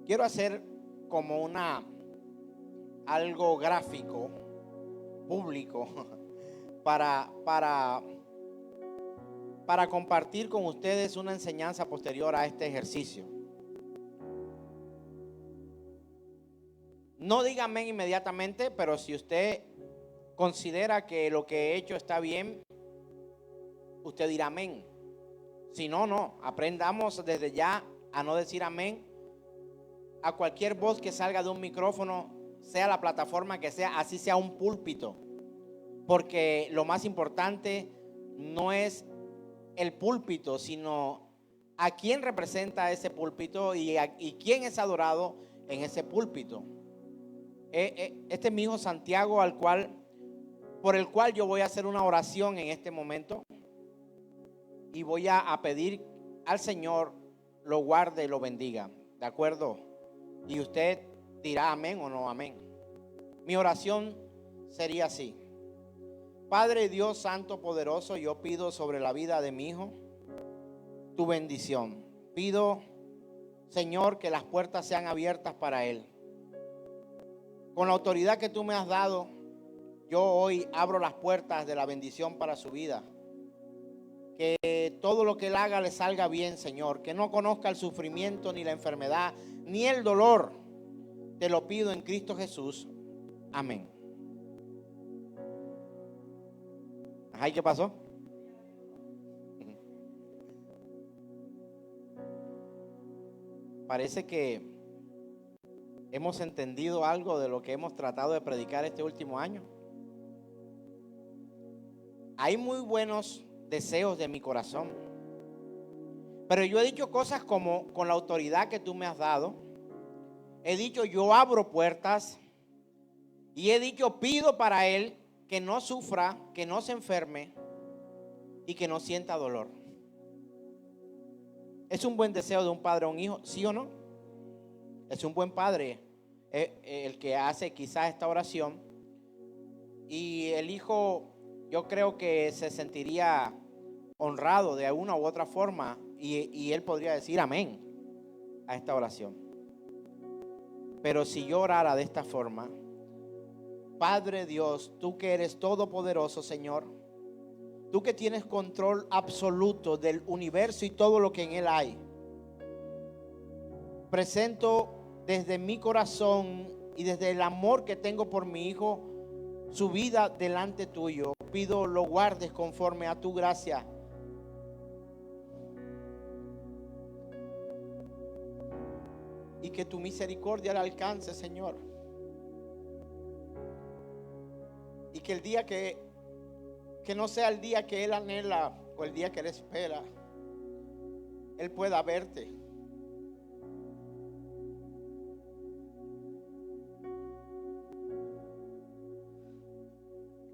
Quiero hacer como algo gráfico, público, para compartir con ustedes una enseñanza posterior a este ejercicio. No diga amén inmediatamente, pero si usted considera que lo que he hecho está bien, usted dirá amén. Si no, no. Aprendamos desde ya a no decir amén a cualquier voz que salga de un micrófono, sea la plataforma que sea, así sea un púlpito. Porque lo más importante no es el púlpito, sino a quién representa ese púlpito y quién es adorado en ese púlpito. Este es mi hijo Santiago, por el cual yo voy a hacer una oración en este momento y voy a pedir al Señor lo guarde y lo bendiga, ¿de acuerdo? Y usted dirá amén o no amén. Mi oración sería así: Padre Dios Santo Poderoso, yo pido sobre la vida de mi hijo tu bendición. Pido, Señor, que las puertas sean abiertas para él. Con la autoridad que tú me has dado, yo hoy abro las puertas de la bendición para su vida. Que todo lo que él haga le salga bien, Señor. Que no conozca el sufrimiento, ni la enfermedad, ni el dolor. Te lo pido en Cristo Jesús. Amén. ¿Y qué pasó? Parece que hemos entendido algo de lo que hemos tratado de predicar este último año. Hay muy buenos deseos de mi corazón, pero yo he dicho cosas como: con la autoridad que tú me has dado, he dicho yo abro puertas, y he dicho pido para él que no sufra, que no se enferme y que no sienta dolor. ¿Es un buen deseo de un padre a un hijo? ¿Sí o no? Es un buen padre el que hace quizás esta oración, y el hijo, yo creo que se sentiría honrado de alguna u otra forma, y él podría decir amén a esta oración. Pero si yo orara de esta forma: Padre Dios, tú que eres todopoderoso, Señor, tú que tienes control absoluto del universo y todo lo que en él hay, presento desde mi corazón y desde el amor que tengo por mi hijo su vida delante tuyo. Pido lo guardes conforme a tu gracia. Y que tu misericordia le alcance, Señor. Y que el día que no sea el día que él anhela o el día que él espera, él pueda verte.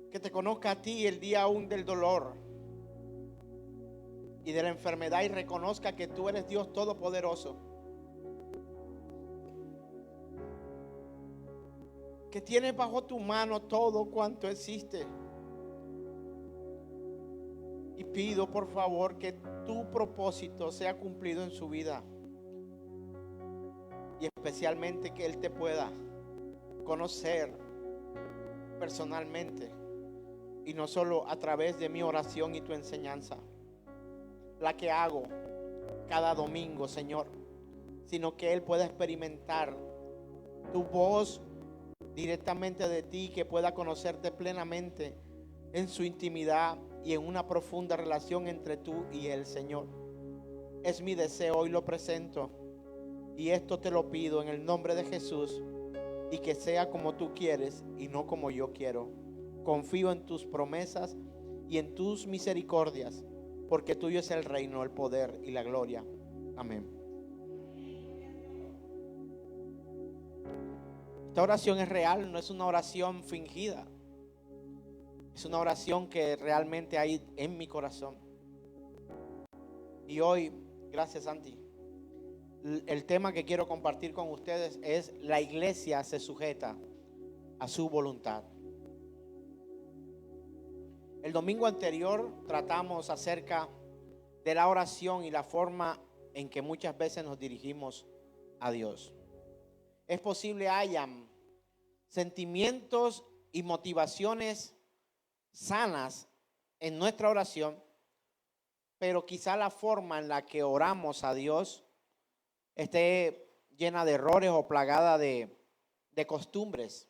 Que te conozca a ti el día aún del dolor y de la enfermedad, y reconozca que tú eres Dios todopoderoso, que tienes bajo tu mano todo cuanto existe. Y pido por favor que tu propósito sea cumplido en su vida, y especialmente que él te pueda conocer personalmente, y no solo a través de mi oración y tu enseñanza, la que hago cada domingo, Señor, sino que él pueda experimentar tu voz directamente de ti, que pueda conocerte plenamente en su intimidad y en una profunda relación entre tú y él, Señor. Es mi deseo y lo presento, y esto te lo pido en el nombre de Jesús, y que sea como tú quieres y no como yo quiero. Confío en tus promesas y en tus misericordias, porque tuyo es el reino, el poder y la gloria. Amén. Esta oración es real, no es una oración fingida. Es una oración que realmente hay en mi corazón. Y hoy, gracias Santi, el tema que quiero compartir con ustedes es: la iglesia se sujeta a su voluntad. El domingo anterior tratamos acerca de la oración y la forma en que muchas veces nos dirigimos a Dios. es posible hayan sentimientos y motivaciones sanas en nuestra oración, pero quizá la forma en la que oramos a Dios esté llena de errores o plagada de costumbres.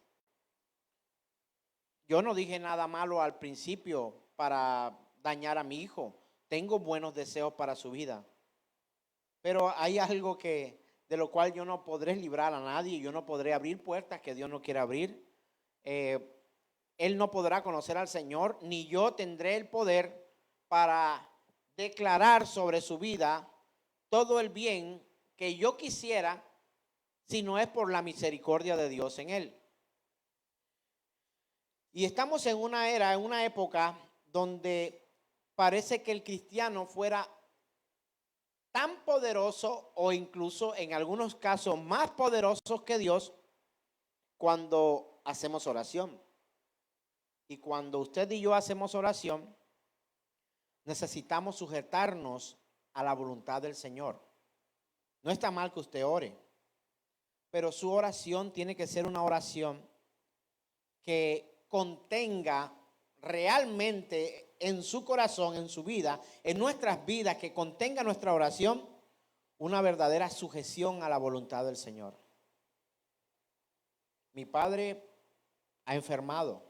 Yo no dije nada malo al principio para dañar a mi hijo. Tengo buenos deseos para su vida. Pero hay algo de lo cual yo no podré librar a nadie. Yo no podré abrir puertas que Dios no quiere abrir. Él no podrá conocer al Señor, ni yo tendré el poder para declarar sobre su vida todo el bien que yo quisiera, si no es por la misericordia de Dios en él. Y estamos en una era, en una época donde parece que el cristiano fuera tan poderoso o incluso en algunos casos más poderosos que Dios cuando hacemos oración. Y cuando usted y yo hacemos oración, necesitamos sujetarnos a la voluntad del Señor. No está mal que usted ore, pero su oración tiene que ser una oración que contenga realmente en su corazón, en su vida, en nuestras vidas, que contenga nuestra oración una verdadera sujeción a la voluntad del Señor. Mi padre ha enfermado.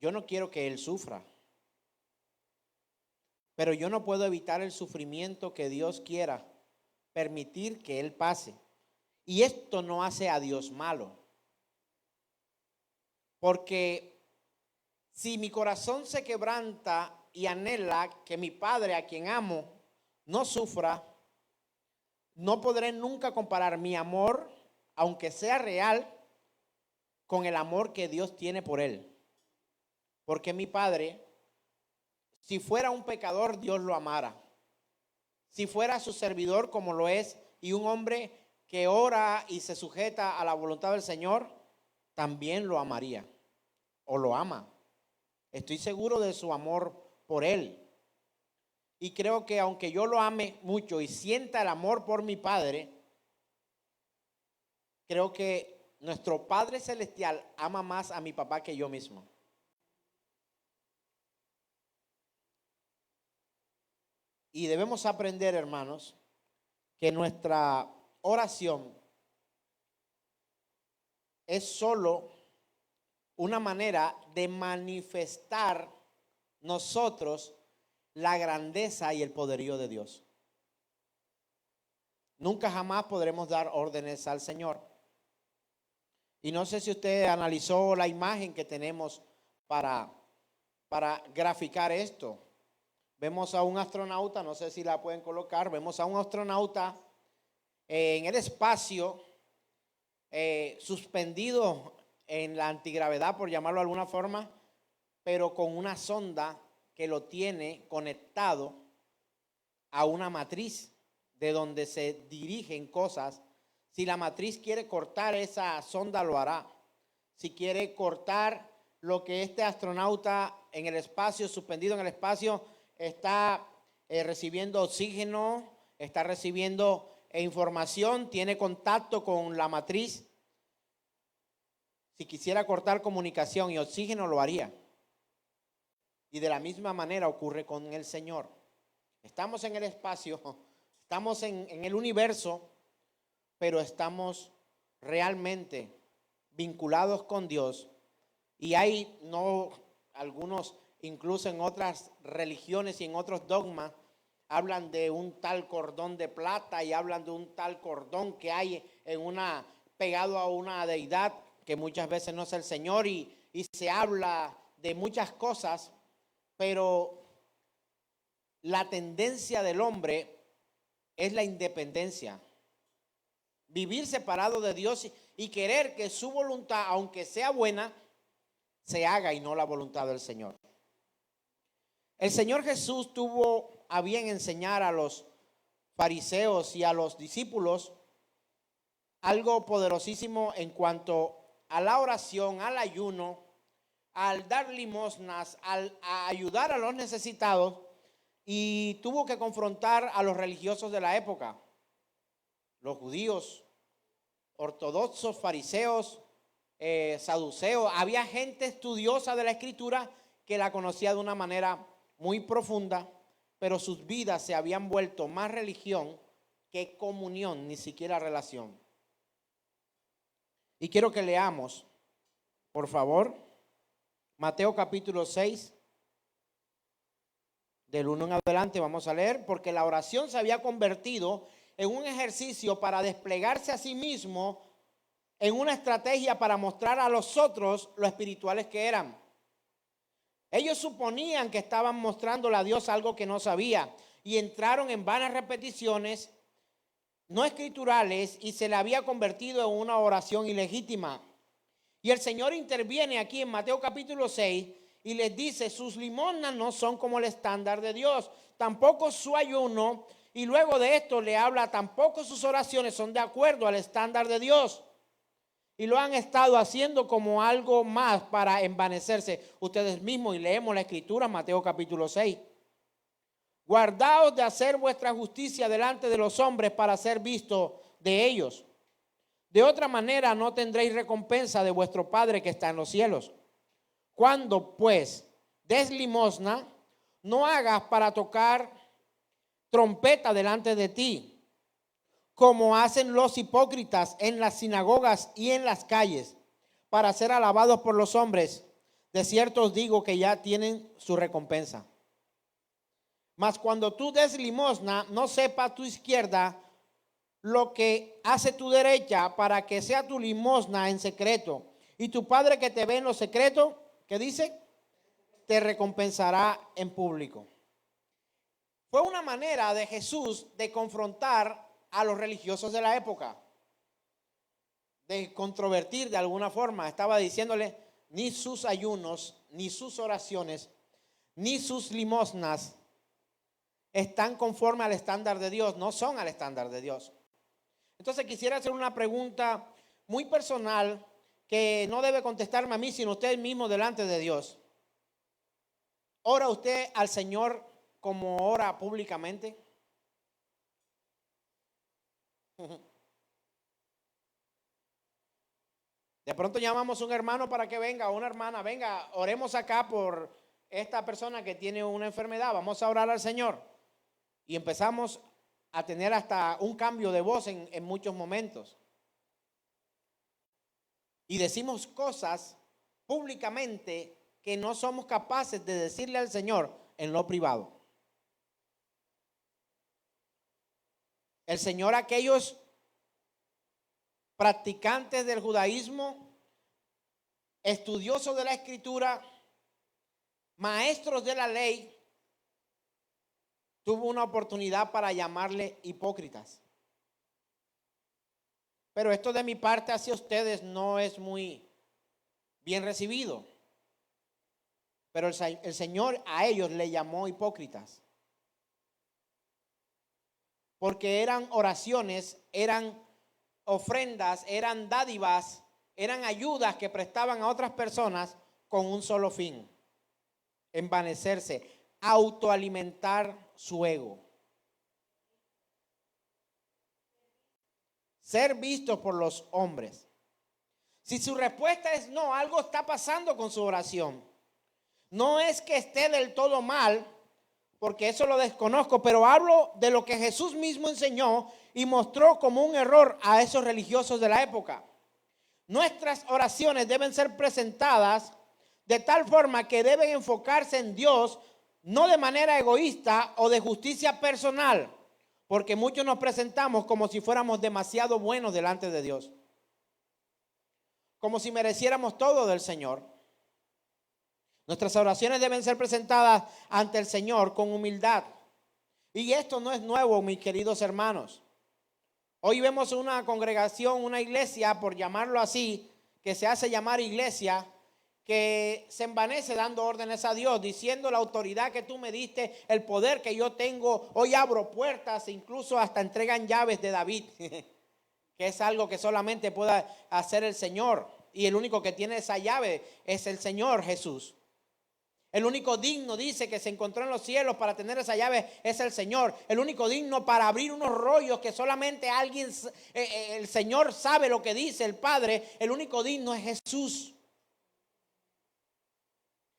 Yo no quiero que él sufra, pero yo no puedo evitar el sufrimiento que Dios quiera permitir que él pase. Y esto no hace a Dios malo. Porque si mi corazón se quebranta y anhela que mi padre, a quien amo, no sufra, no podré nunca comparar mi amor, aunque sea real, con el amor que Dios tiene por él. Porque mi padre, si fuera un pecador, Dios lo amara. Si fuera su servidor, como lo es, y un hombre que ora y se sujeta a la voluntad del Señor, también lo amaría o lo ama. Estoy seguro de su amor por él. Y creo que aunque yo lo ame mucho y sienta el amor por mi padre, creo que nuestro Padre Celestial ama más a mi papá que yo mismo. Y debemos aprender, hermanos, que nuestra oración es solo una manera de manifestar nosotros la grandeza y el poderío de Dios. Nunca jamás podremos dar órdenes al Señor. Y no sé si usted analizó la imagen que tenemos para graficar esto. Vemos a un astronauta, no sé si la pueden colocar, vemos a un astronauta en el espacio, suspendido en la antigravedad, por llamarlo de alguna forma, pero con una sonda que lo tiene conectado a una matriz de donde se dirigen cosas. Si la matriz quiere cortar esa sonda, lo hará. Si quiere cortar lo que este astronauta en el espacio, suspendido en el espacio, está recibiendo oxígeno, está recibiendo información, tiene contacto con la matriz. Si quisiera cortar comunicación y oxígeno, lo haría. Y de la misma manera ocurre con el Señor. Estamos en el espacio, estamos en el universo, pero estamos realmente vinculados con Dios. Y hay algunos, incluso en otras religiones y en otros dogmas, hablan de un tal cordón de plata y hablan de un tal cordón que hay pegado a una deidad que muchas veces no es el Señor, y se habla de muchas cosas, pero la tendencia del hombre es la independencia. Vivir separado de Dios y querer que su voluntad, aunque sea buena, se haga y no la voluntad del Señor. El Señor Jesús tuvo a bien enseñar a los fariseos y a los discípulos algo poderosísimo en cuanto a la oración, al ayuno, al dar limosnas, a ayudar a los necesitados, y tuvo que confrontar a los religiosos de la época, los judíos, ortodoxos, fariseos, saduceos. Había gente estudiosa de la Escritura que la conocía de una manera muy profunda, pero sus vidas se habían vuelto más religión que comunión, ni siquiera relación. Y quiero que leamos, por favor, Mateo capítulo 6, del 1 en adelante vamos a leer, porque la oración se había convertido en un ejercicio para desplegarse a sí mismo, en una estrategia para mostrar a los otros lo espirituales que eran. Ellos suponían que estaban mostrándole a Dios algo que no sabía y entraron en vanas repeticiones no escriturales y se le había convertido en una oración ilegítima. Y el Señor interviene aquí en Mateo capítulo 6 y les dice: sus limosnas no son como el estándar de Dios, tampoco su ayuno. Y luego de esto le habla: tampoco sus oraciones son de acuerdo al estándar de Dios. Y lo han estado haciendo como algo más para envanecerse ustedes mismos. Y leemos la escritura, Mateo capítulo 6. Guardaos de hacer vuestra justicia delante de los hombres para ser visto de ellos. De otra manera no tendréis recompensa de vuestro Padre que está en los cielos. Cuando pues des limosna, no hagas para tocar trompeta delante de ti, como hacen los hipócritas en las sinagogas y en las calles, para ser alabados por los hombres. De cierto os digo que ya tienen su recompensa. Mas cuando tú des limosna, no sepa tu izquierda lo que hace tu derecha, para que sea tu limosna en secreto. Y tu Padre que te ve en lo secreto, ¿qué dice? Te recompensará en público. Fue una manera de Jesús de confrontar a los religiosos de la época, de controvertir de alguna forma. Estaba diciéndole: ni sus ayunos, ni sus oraciones, ni sus limosnas están conforme al estándar de Dios, no son al estándar de Dios. Entonces quisiera hacer una pregunta muy personal que no debe contestarme a mí, sino usted mismo delante de Dios. ¿Ora usted al Señor como ora públicamente? De pronto llamamos a un hermano para que venga, o una hermana: venga, oremos acá por esta persona que tiene una enfermedad, vamos a orar al Señor. Y empezamos a tener hasta un cambio de voz en muchos momentos. Y decimos cosas públicamente que no somos capaces de decirle al Señor en lo privado. El Señor, aquellos practicantes del judaísmo, estudiosos de la Escritura, maestros de la ley, tuvo una oportunidad para llamarle hipócritas. Pero esto de mi parte hacia ustedes no es muy bien recibido. Pero el Señor a ellos le llamó hipócritas. Porque eran oraciones, eran ofrendas, eran dádivas, eran ayudas que prestaban a otras personas con un solo fin: envanecerse, autoalimentar su ego, ser vistos por los hombres. Si su respuesta es no, algo está pasando con su oración. No es que esté del todo mal, porque eso lo desconozco, pero hablo de lo que Jesús mismo enseñó y mostró como un error a esos religiosos de la época. Nuestras oraciones deben ser presentadas de tal forma que deben enfocarse en Dios, no de manera egoísta o de justicia personal, porque muchos nos presentamos como si fuéramos demasiado buenos delante de Dios, como si mereciéramos todo del Señor. Nuestras oraciones deben ser presentadas ante el Señor con humildad. Y esto no es nuevo, mis queridos hermanos. Hoy vemos una congregación, una iglesia, por llamarlo así, que se hace llamar iglesia, que se envanece dando órdenes a Dios, diciendo: la autoridad que tú me diste, el poder que yo tengo, hoy abro puertas, incluso hasta entregan llaves de David, que es algo que solamente puede hacer el Señor, y el único que tiene esa llave es el Señor Jesús. El único digno, dice, que se encontró en los cielos para tener esa llave es el Señor. El único digno para abrir unos rollos que solamente alguien, el Señor sabe lo que dice, el Padre. El único digno es Jesús.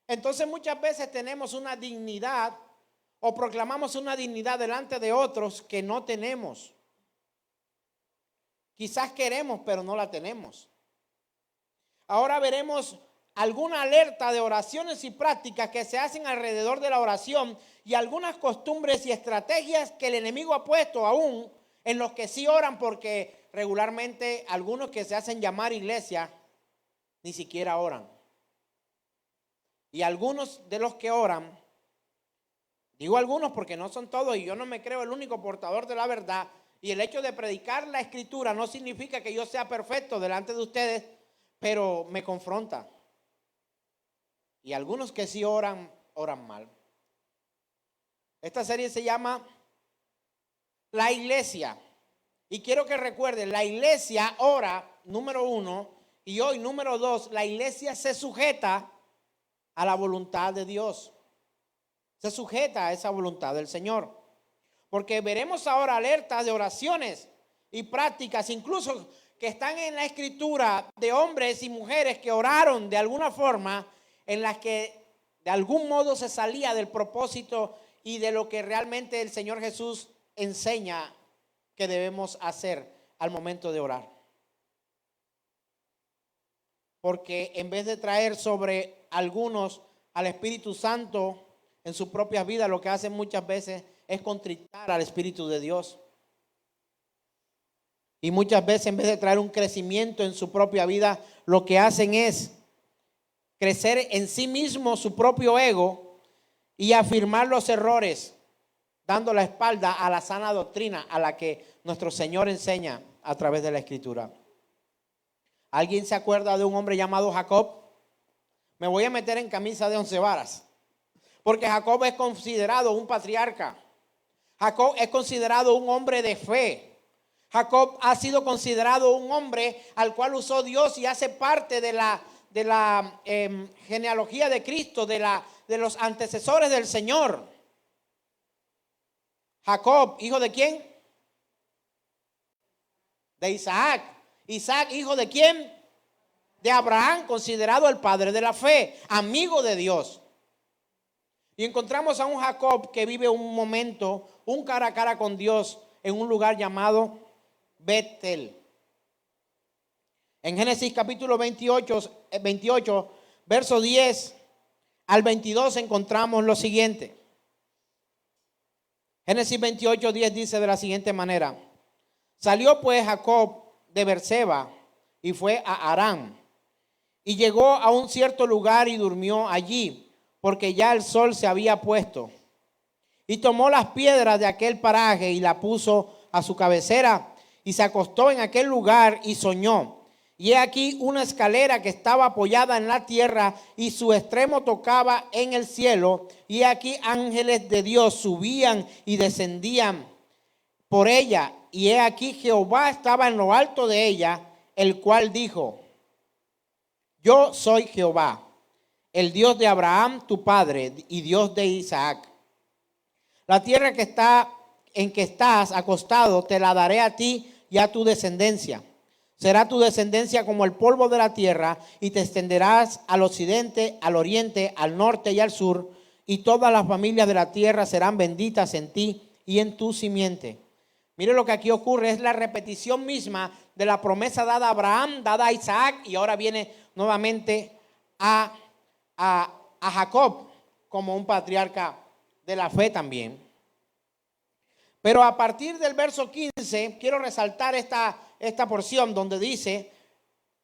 Entonces muchas veces tenemos una dignidad o proclamamos una dignidad delante de otros que no tenemos. Quizás queremos, pero no la tenemos. Ahora veremos alguna alerta de oraciones y prácticas que se hacen alrededor de la oración y algunas costumbres y estrategias que el enemigo ha puesto aún en los que sí oran, porque regularmente algunos que se hacen llamar iglesia ni siquiera oran. Y algunos de los que oran, digo algunos porque no son todos y yo no me creo el único portador de la verdad, y el hecho de predicar la escritura no significa que yo sea perfecto delante de ustedes, pero me confronta. Y algunos que sí oran, oran mal. Esta serie se llama La Iglesia. Y quiero que recuerden, la iglesia ora, número 1, y hoy, número 2, la iglesia se sujeta a la voluntad de Dios. Se sujeta a esa voluntad del Señor. Porque veremos ahora alertas de oraciones y prácticas, incluso que están en la escritura, de hombres y mujeres que oraron de alguna forma, en las que de algún modo se salía del propósito y de lo que realmente el Señor Jesús enseña que debemos hacer al momento de orar. Porque en vez de traer sobre algunos al Espíritu Santo en su propia vida, lo que hacen muchas veces es contritar al Espíritu de Dios. Y muchas veces, en vez de traer un crecimiento en su propia vida, lo que hacen es crecer en sí mismo su propio ego y afirmar los errores, dando la espalda a la sana doctrina a la que nuestro Señor enseña a través de la Escritura. ¿Alguien se acuerda de un hombre llamado Jacob? Me voy a meter en camisa de 11 varas, porque Jacob es considerado un patriarca. Jacob es considerado un hombre de fe. Jacob ha sido considerado un hombre al cual usó Dios y hace parte de la genealogía de Cristo, de los antecesores del Señor. Jacob, ¿hijo de quién? De Isaac. Isaac, ¿hijo de quién? De Abraham, considerado el padre de la fe, amigo de Dios. Y encontramos a un Jacob que vive un momento, un cara a cara con Dios en un lugar llamado Betel. En Génesis capítulo 28, verso 10 al 22 encontramos lo siguiente. Génesis 28, 10 dice de la siguiente manera: salió pues Jacob de Beerseba y fue a Harán, y llegó a un cierto lugar y durmió allí, porque ya el sol se había puesto. Y tomó las piedras de aquel paraje y la puso a su cabecera, y se acostó en aquel lugar y soñó. Y he aquí una escalera que estaba apoyada en la tierra y su extremo tocaba en el cielo. Y he aquí ángeles de Dios subían y descendían por ella. Y he aquí Jehová estaba en lo alto de ella, el cual dijo: yo soy Jehová, el Dios de Abraham tu padre y Dios de Isaac. La tierra en que estás acostado te la daré a ti y a tu descendencia. Será tu descendencia como el polvo de la tierra, y te extenderás al occidente, al oriente, al norte y al sur, y todas las familias de la tierra serán benditas en ti y en tu simiente. Mire lo que aquí ocurre, es la repetición misma de la promesa dada a Abraham, dada a Isaac, y ahora viene nuevamente a Jacob como un patriarca de la fe también. Pero a partir del verso 15 quiero resaltar esta porción donde dice,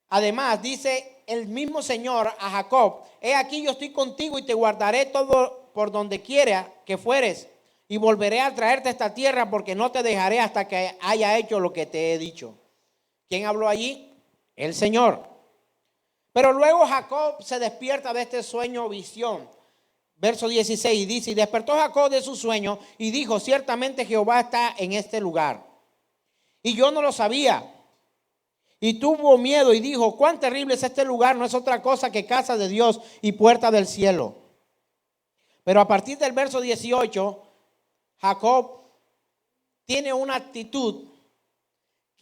además dice el mismo Señor a Jacob: he aquí yo estoy contigo y te guardaré todo por donde quiera que fueres, y volveré a traerte a esta tierra, porque no te dejaré hasta que haya hecho lo que te he dicho. ¿Quién habló allí? El Señor. Pero luego Jacob se despierta de este sueño o visión. Verso 16 dice: y despertó Jacob de su sueño y dijo: ciertamente Jehová está en este lugar, y yo no lo sabía. Y tuvo miedo y dijo: cuán terrible es este lugar, no es otra cosa que casa de Dios y puerta del cielo. Pero a partir del verso 18, Jacob tiene una actitud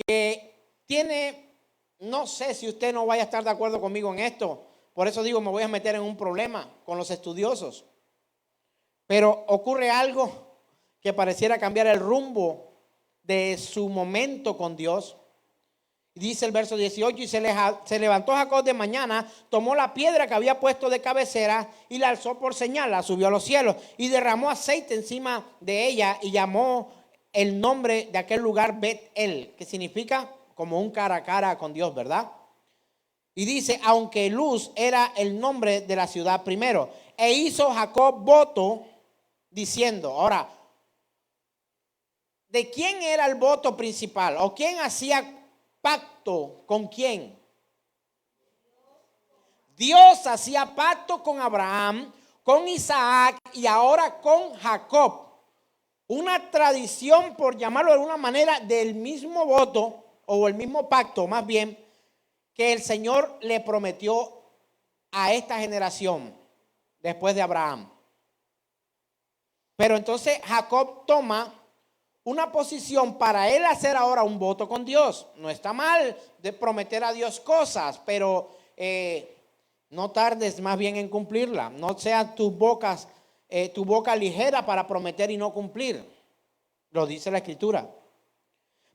que tiene, no sé si usted no vaya a estar de acuerdo conmigo en esto, por eso digo, me voy a meter en un problema con los estudiosos. Pero ocurre algo que pareciera cambiar el rumbo de su momento con Dios. Dice el verso 18, y se levantó Jacob de mañana, tomó la piedra que había puesto de cabecera y la alzó por señal, la subió a los cielos y derramó aceite encima de ella y llamó el nombre de aquel lugar Bet-El, que significa como un cara a cara con Dios, ¿verdad? Y dice, aunque Luz era el nombre de la ciudad primero, e hizo Jacob voto diciendo, ahora, ¿de quién era el voto principal? ¿O quién hacía pacto con quién? Dios hacía pacto con Abraham, con Isaac y ahora con Jacob. Una tradición, por llamarlo de alguna manera, del mismo voto o el mismo pacto, más bien, que el Señor le prometió a esta generación después de Abraham. Pero entonces Jacob toma una posición para él hacer ahora un voto con Dios. No está mal de prometer a Dios cosas, pero no tardes más bien en cumplirla. No sea tu boca ligera para prometer y no cumplir. Lo dice la Escritura.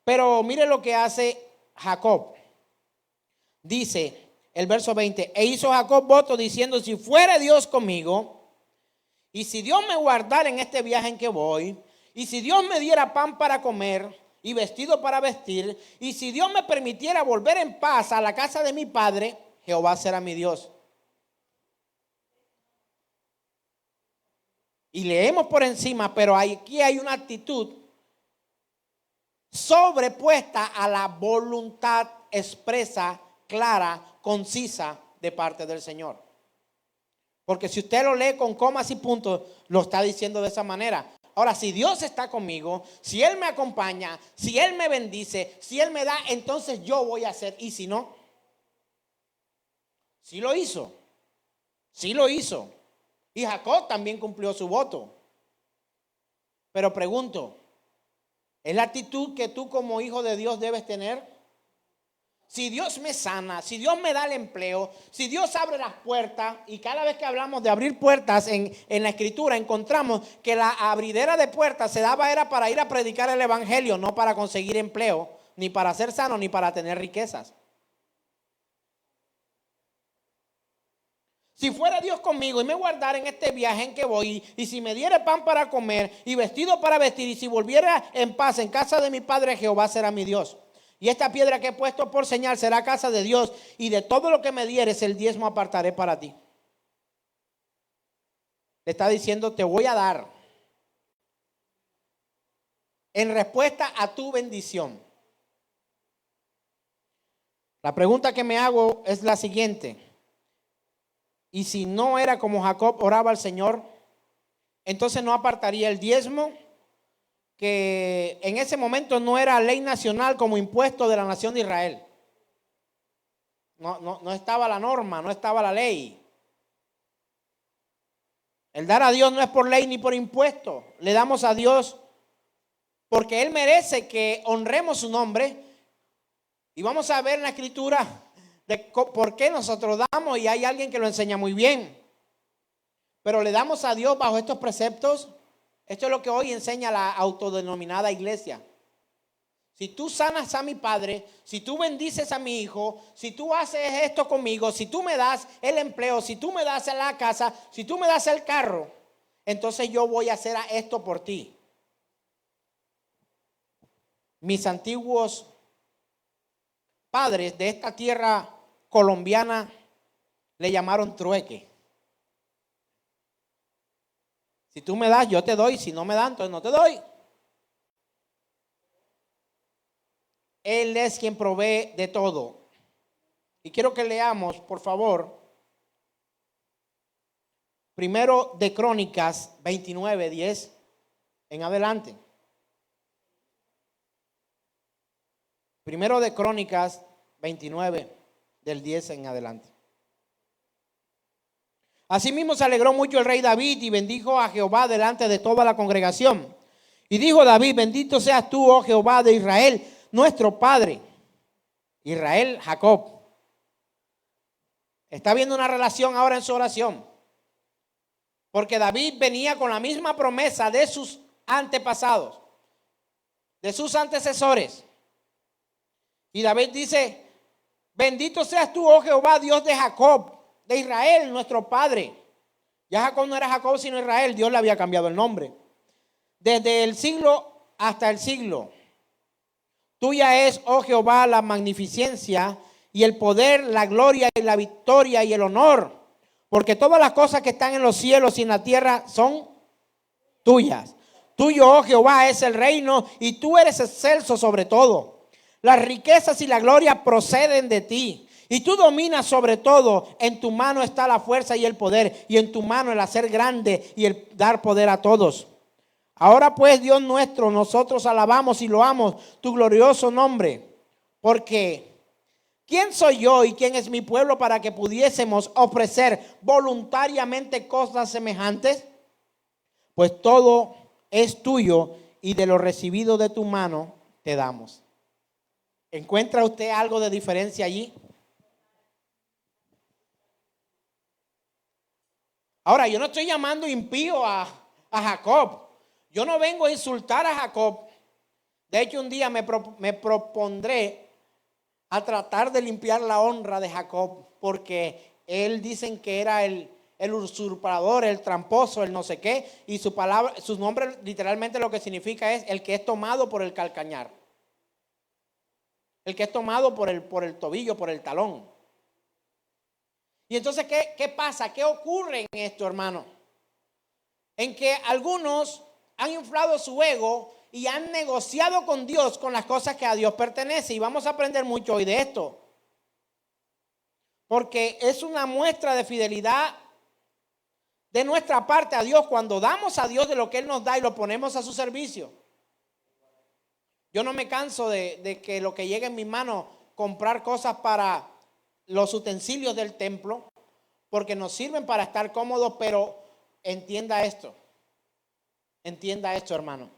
Pero mire lo que hace Jacob. Dice el verso 20, e hizo Jacob voto diciendo, si fuere Dios conmigo, y si Dios me guardara en este viaje en que voy, y si Dios me diera pan para comer y vestido para vestir, y si Dios me permitiera volver en paz a la casa de mi padre, Jehová será mi Dios. Y leemos por encima, pero aquí hay una actitud sobrepuesta a la voluntad expresa, clara, concisa de parte del Señor. Porque si usted lo lee con comas y puntos, lo está diciendo de esa manera. Ahora, si Dios está conmigo, si Él me acompaña, si Él me bendice, si Él me da, entonces yo voy a hacer. Y si no, sí lo hizo. Sí lo hizo. Y Jacob también cumplió su voto. Pero pregunto, ¿es la actitud que tú como hijo de Dios debes tener? Si Dios me sana, si Dios me da el empleo, si Dios abre las puertas, y cada vez que hablamos de abrir puertas en la Escritura encontramos que la abridera de puertas se daba era para ir a predicar el evangelio, no para conseguir empleo, ni para ser sano, ni para tener riquezas. Si fuera Dios conmigo y me guardara en este viaje en que voy, y si me diera pan para comer y vestido para vestir, y si volviera en paz en casa de mi padre, Jehová será mi Dios. Y esta piedra que he puesto por señal será casa de Dios, y de todo lo que me dieres el diezmo apartaré para ti. Le está diciendo, te voy a dar en respuesta a tu bendición. La pregunta que me hago es la siguiente. Y si no era como Jacob oraba al Señor, entonces no apartaría el diezmo, que en ese momento no era ley nacional como impuesto de la nación de Israel. No estaba la norma, no estaba la ley. El dar a Dios no es por ley ni por impuesto. Le damos a Dios porque Él merece que honremos su nombre. Y vamos a ver en la Escritura de por qué nosotros damos, y hay alguien que lo enseña muy bien. Pero le damos a Dios bajo estos preceptos. Esto es lo que hoy enseña la autodenominada iglesia. Si tú sanas a mi padre, si tú bendices a mi hijo, si tú haces esto conmigo, si tú me das el empleo, si tú me das la casa, si tú me das el carro, entonces yo voy a hacer esto por ti. Mis antiguos padres de esta tierra colombiana le llamaron trueque. Si tú me das, yo te doy. Si no me dan, entonces no te doy. Él es quien provee de todo. Y quiero que leamos, por favor, primero de Crónicas 29, 10 en adelante. Primero de Crónicas 29, del 10 en adelante. Asimismo se alegró mucho el rey David y bendijo a Jehová delante de toda la congregación. Y dijo David: bendito seas tú, oh Jehová de Israel, nuestro padre. Israel, Jacob. Está viendo una relación ahora en su oración. Porque David venía con la misma promesa de sus antepasados, de sus antecesores. Y David dice: bendito seas tú, oh Jehová, Dios de Jacob, de Israel, nuestro padre. Ya Jacob no era Jacob, sino Israel. Dios le había cambiado el nombre. Desde el siglo hasta el siglo. Tuya es, oh Jehová, la magnificencia y el poder, la gloria y la victoria y el honor. Porque todas las cosas que están en los cielos y en la tierra son tuyas. Tuyo, oh Jehová, es el reino y tú eres excelso sobre todo. Las riquezas y la gloria proceden de ti. Y tú dominas sobre todo. En tu mano está la fuerza y el poder. Y en tu mano el hacer grande y el dar poder a todos. Ahora pues, Dios nuestro, nosotros alabamos y loamos tu glorioso nombre. Porque ¿quién soy yo y quién es mi pueblo para que pudiésemos ofrecer voluntariamente cosas semejantes? Pues todo es tuyo y de lo recibido de tu mano te damos. ¿Encuentra usted algo de diferencia allí? Ahora, yo no estoy llamando impío a Jacob. Yo no vengo a insultar a Jacob. De hecho, un día me propondré a tratar de limpiar la honra de Jacob, porque él dicen que era el usurpador, el tramposo, el no sé qué, y su nombre literalmente lo que significa es el que es tomado por el calcañar. El que es tomado por el tobillo, por el talón. Y entonces, ¿qué pasa? ¿Qué ocurre en esto, hermano? En que algunos han inflado su ego y han negociado con Dios con las cosas que a Dios pertenecen. Y vamos a aprender mucho hoy de esto. Porque es una muestra de fidelidad de nuestra parte a Dios cuando damos a Dios de lo que Él nos da y lo ponemos a su servicio. Yo no me canso de que lo que llegue en mis manos, comprar cosas para los utensilios del templo, porque nos sirven para estar cómodos, pero entienda esto, hermano.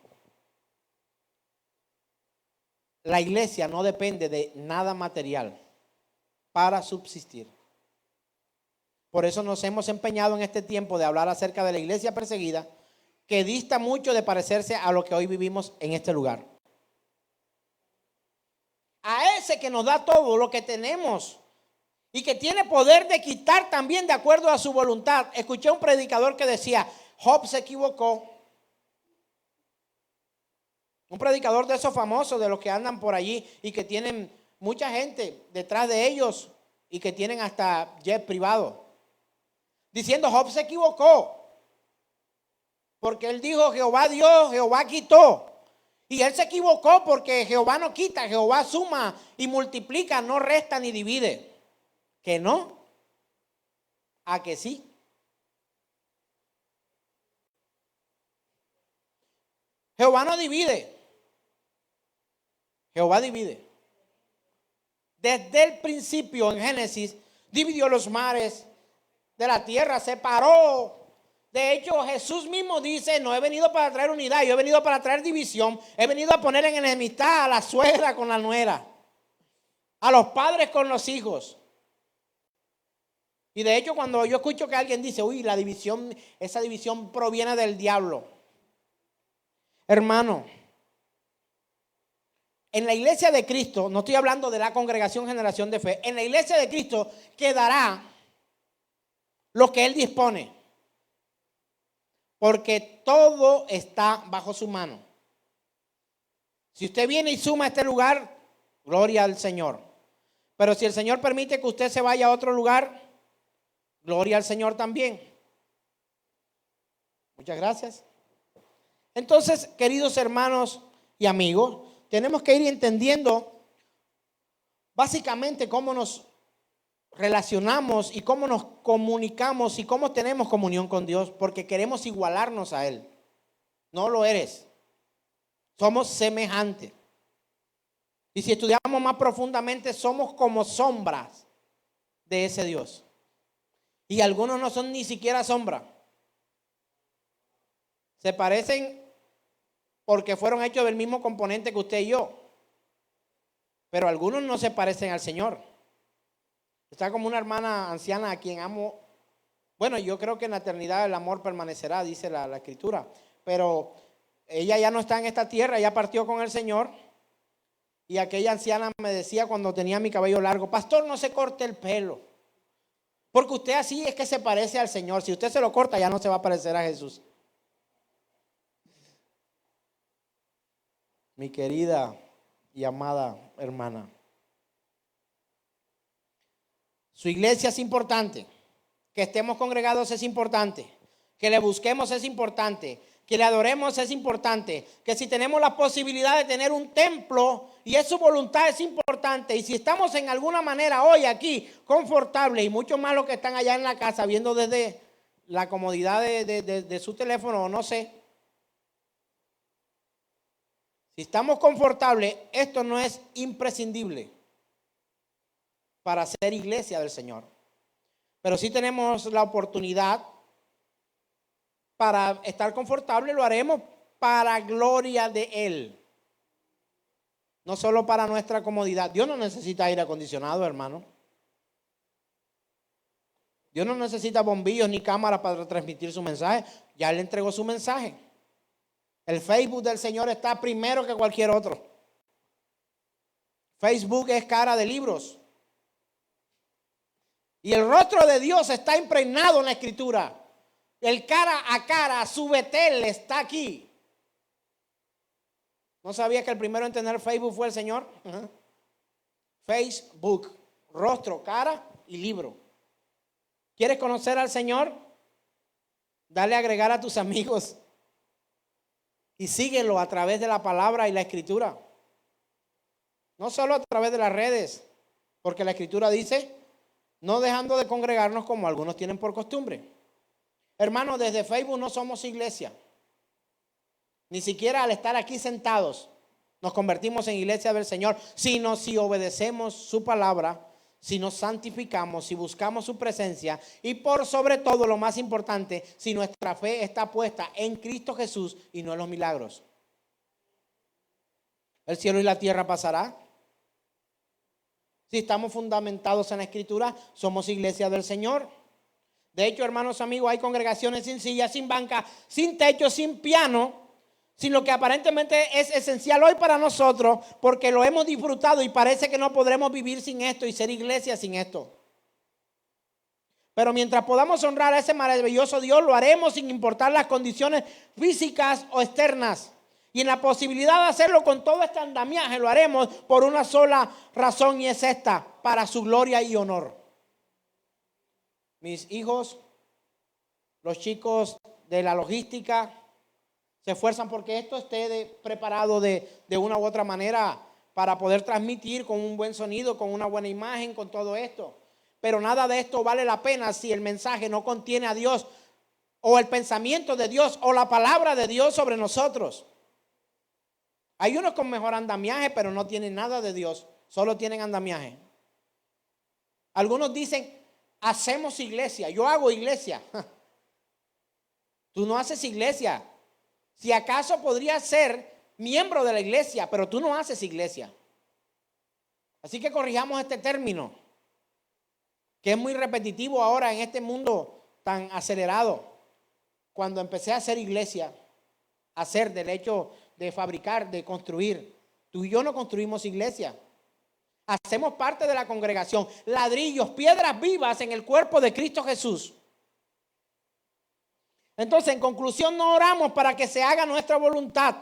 La iglesia no depende de nada material para subsistir. Por eso nos hemos empeñado en este tiempo de hablar acerca de la iglesia perseguida, que dista mucho de parecerse a lo que hoy vivimos en este lugar. A ese que nos da todo lo que tenemos y que tiene poder de quitar también de acuerdo a su voluntad. Escuché a un predicador que decía: Job se equivocó. Un predicador de esos famosos, de los que andan por allí y que tienen mucha gente detrás de ellos y que tienen hasta jet privado. Diciendo: Job se equivocó. Porque él dijo: Jehová dio, Jehová quitó. Y él se equivocó porque Jehová no quita, Jehová suma y multiplica, no resta ni divide. ¿Que no? ¿A que sí? Jehová no divide. Jehová divide. Desde el principio en Génesis dividió los mares de la tierra, separó. De hecho, Jesús mismo dice: no he venido para traer unidad, yo he venido para traer división. He venido a poner en enemistad a la suegra con la nuera, a los padres con los hijos. Y de hecho, cuando yo escucho que alguien dice: uy, la división, esa división proviene del diablo. Hermano, en la iglesia de Cristo, no estoy hablando de la congregación Generación de Fe, en la iglesia de Cristo quedará lo que Él dispone. Porque todo está bajo su mano. Si usted viene y suma a este lugar, gloria al Señor. Pero si el Señor permite que usted se vaya a otro lugar, gloria al Señor también. Muchas gracias. Entonces, queridos hermanos y amigos, tenemos que ir entendiendo básicamente cómo nos relacionamos y cómo nos comunicamos y cómo tenemos comunión con Dios, porque queremos igualarnos a Él. No lo eres. Somos semejantes. Y si estudiamos más profundamente, somos como sombras de ese Dios. Y algunos no son ni siquiera sombra. Se parecen porque fueron hechos del mismo componente que usted y yo. Pero algunos no se parecen al Señor. Está como una hermana anciana a quien amo. Bueno, yo creo que en la eternidad el amor permanecerá, dice la Escritura. Pero ella ya no está en esta tierra, ella partió con el Señor. Y aquella anciana me decía cuando tenía mi cabello largo: pastor, no se corte el pelo, porque usted así es que se parece al Señor. Si usted se lo corta, ya no se va a parecer a Jesús. Mi querida y amada hermana, su iglesia es importante. Que estemos congregados es importante. Que le busquemos es importante. Que le adoremos es importante. Que si tenemos la posibilidad de tener un templo y es su voluntad, es importante. Y si estamos en alguna manera hoy aquí confortables, y mucho más los que están allá en la casa viendo desde la comodidad de su teléfono o no sé. Si estamos confortables, esto no es imprescindible para ser iglesia del Señor. Pero si tenemos la oportunidad para estar confortable, lo haremos para gloria de Él. No solo para nuestra comodidad. Dios no necesita aire acondicionado, hermano. Dios no necesita bombillos ni cámaras para transmitir su mensaje. Ya Él entregó su mensaje. El Facebook del Señor está primero que cualquier otro. Facebook es cara de libros. Y el rostro de Dios está impregnado en la Escritura. El cara a cara, su Betel está aquí. ¿No sabía que el primero en tener Facebook fue el Señor? Facebook, rostro, cara y libro. ¿Quieres conocer al Señor? Dale a agregar a tus amigos y síguelo a través de la palabra y la Escritura. No solo a través de las redes, porque la Escritura dice: no dejando de congregarnos como algunos tienen por costumbre. Hermanos, desde Facebook no somos iglesia. Ni siquiera al estar aquí sentados nos convertimos en iglesia del Señor, sino si obedecemos su palabra, si nos santificamos, si buscamos su presencia y por sobre todo, lo más importante, si nuestra fe está puesta en Cristo Jesús y no en los milagros. El cielo y la tierra pasará. Si estamos fundamentados en la Escritura, somos iglesia del Señor. De hecho, hermanos, amigos, hay congregaciones sin sillas, sin banca, sin techo, sin piano, sin lo que aparentemente es esencial hoy para nosotros, porque lo hemos disfrutado y parece que no podremos vivir sin esto y ser iglesia sin esto. Pero mientras podamos honrar a ese maravilloso Dios, lo haremos sin importar las condiciones físicas o externas. Y en la posibilidad de hacerlo con todo este andamiaje, lo haremos por una sola razón, y es esta: para su gloria y honor. Mis hijos, los chicos de la logística, se esfuerzan porque esto esté preparado de una u otra manera para poder transmitir con un buen sonido, con una buena imagen, con todo esto. Pero nada de esto vale la pena si el mensaje no contiene a Dios, o el pensamiento de Dios, o la palabra de Dios sobre nosotros. Hay unos con mejor andamiaje, pero no tienen nada de Dios, solo tienen andamiaje. Algunos dicen: hacemos iglesia, yo hago iglesia. Tú no haces iglesia. Si acaso podrías ser miembro de la iglesia, pero tú no haces iglesia. Así que corrijamos este término, que es muy repetitivo ahora en este mundo tan acelerado. Cuando empecé a hacer iglesia, hacer del hecho de fabricar, de construir, tú y yo no construimos iglesia. Hacemos parte de la congregación, ladrillos, piedras vivas en el cuerpo de Cristo Jesús. Entonces, en conclusión, no oramos para que se haga nuestra voluntad,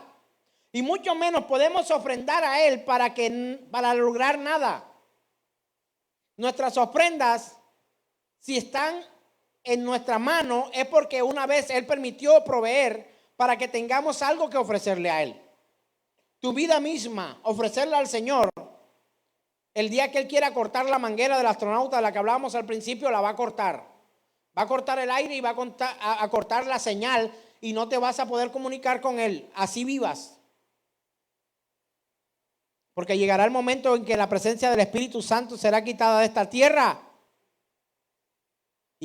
y mucho menos podemos ofrendar a Él para lograr nada. Nuestras ofrendas, si están en nuestra mano, es porque una vez Él permitió proveer para que tengamos algo que ofrecerle a Él. Tu vida misma, ofrecerla al Señor. El día que Él quiera cortar la manguera del astronauta de la que hablábamos al principio, la va a cortar. Va a cortar el aire y va a cortar la señal, y no te vas a poder comunicar con Él. Así vivas. Porque llegará el momento en que la presencia del Espíritu Santo será quitada de esta tierra.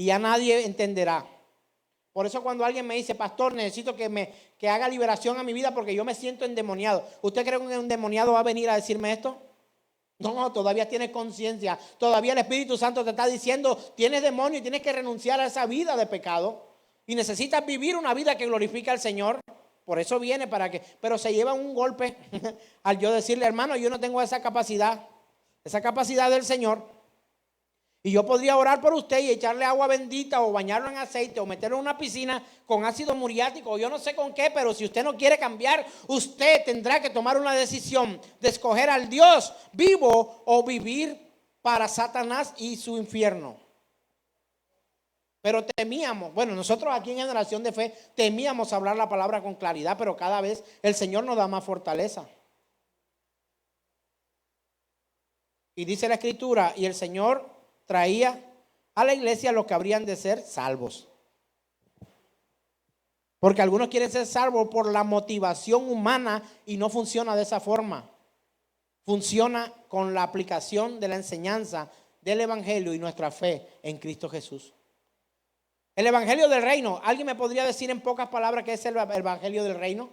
y ya nadie entenderá. Por eso cuando alguien me dice, pastor, necesito que haga liberación a mi vida porque yo me siento endemoniado. ¿Usted cree que un endemoniado va a venir a decirme esto? No, todavía tienes conciencia. Todavía el Espíritu Santo te está diciendo, tienes demonio y tienes que renunciar a esa vida de pecado. Y necesitas vivir una vida que glorifica al Señor. Por eso viene para que, pero se lleva un golpe al yo decirle, hermano, yo no tengo esa capacidad del Señor. Y yo podría orar por usted y echarle agua bendita o bañarlo en aceite o meterlo en una piscina con ácido muriático o yo no sé con qué, pero si usted no quiere cambiar, usted tendrá que tomar una decisión de escoger al Dios vivo o vivir para Satanás y su infierno. Pero temíamos, bueno, nosotros aquí en Generación de Fe temíamos hablar la palabra con claridad, pero cada vez el Señor nos da más fortaleza. Y dice la Escritura, y el Señor traía a la iglesia los que habrían de ser salvos. Porque algunos quieren ser salvos por la motivación humana y no funciona de esa forma. Funciona con la aplicación de la enseñanza del Evangelio y nuestra fe en Cristo Jesús. El Evangelio del Reino, ¿alguien me podría decir en pocas palabras qué es el Evangelio del Reino?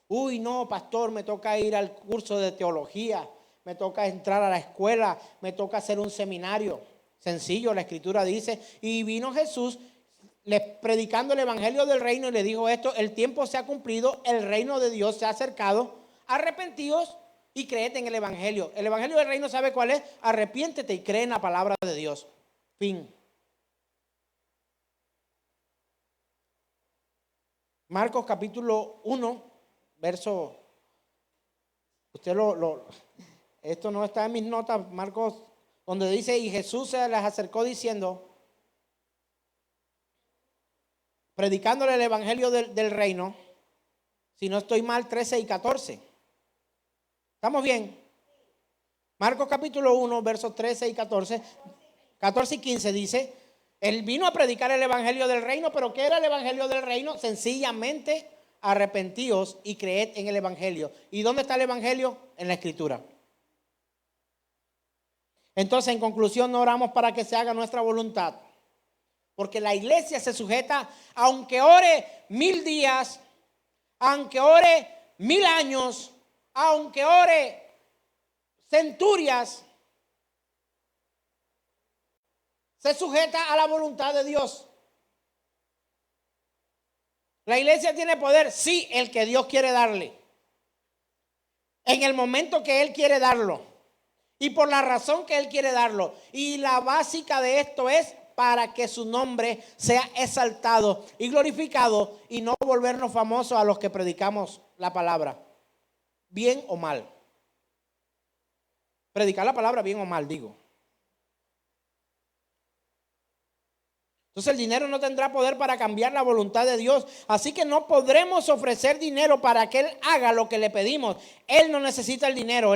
Uy, no, pastor, me toca ir al curso de teología, me toca entrar a la escuela, me toca hacer un seminario. Sencillo, la Escritura dice, y vino Jesús predicando el Evangelio del Reino y le dijo esto, el tiempo se ha cumplido, el reino de Dios se ha acercado, arrepentíos y creed en el Evangelio. El Evangelio del Reino, ¿sabe cuál es? Arrepiéntete y cree en la palabra de Dios. Fin. Marcos capítulo 1, verso, esto no está en mis notas, Marcos, donde dice, y Jesús se les acercó diciendo, predicándole el Evangelio del Reino, si no estoy mal, 13 y 14. ¿Estamos bien? Marcos capítulo 1, versos 13 y 14, 14 y 15 dice, él vino a predicar el Evangelio del Reino, pero ¿qué era el Evangelio del Reino? Sencillamente arrepentíos y creed en el Evangelio. ¿Y dónde está el Evangelio? En la Escritura. Entonces, en conclusión, no oramos para que se haga nuestra voluntad. Porque la iglesia se sujeta, aunque ore 1000 días, aunque ore 1000 años, aunque ore centurias, se sujeta a la voluntad de Dios. La iglesia tiene poder, sí, el que Dios quiere darle. En el momento que Él quiere darlo. Y por la razón que Él quiere darlo. Y la básica de esto es para que su nombre sea exaltado y glorificado y no volvernos famosos a los que predicamos la palabra, bien o mal. Predicar la palabra bien o mal, digo. Entonces el dinero no tendrá poder para cambiar la voluntad de Dios. Así que no podremos ofrecer dinero para que Él haga lo que le pedimos. Él no necesita el dinero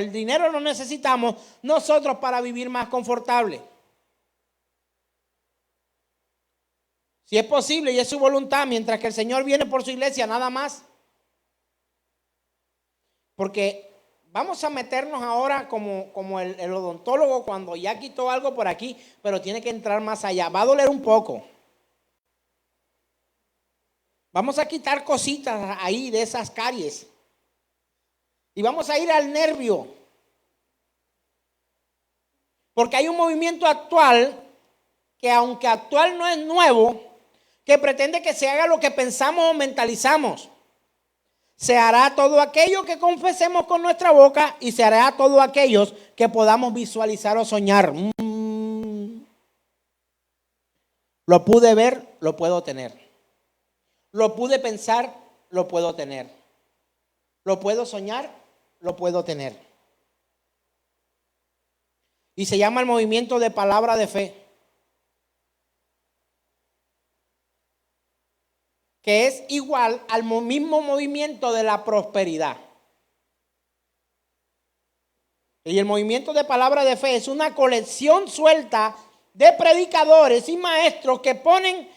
lo necesitamos nosotros para vivir más confortable. Si es posible y es su voluntad, mientras que el Señor viene por su iglesia, nada más. Porque vamos a meternos ahora como el odontólogo cuando ya quitó algo por aquí, pero tiene que entrar más allá. Va a doler un poco. Vamos a quitar cositas ahí de esas caries. Y vamos a ir al nervio. Porque hay un movimiento actual que aunque actual no es nuevo, que pretende que se haga lo que pensamos o mentalizamos. Se hará todo aquello que confesemos con nuestra boca y se hará todo aquellos que podamos visualizar o soñar. Lo pude ver, lo puedo tener. Lo pude pensar, lo puedo tener. Lo puedo soñar, lo puedo tener. Y se llama el movimiento de palabra de fe. Que es igual al mismo movimiento de la prosperidad. Y el movimiento de palabra de fe es una colección suelta de predicadores y maestros que ponen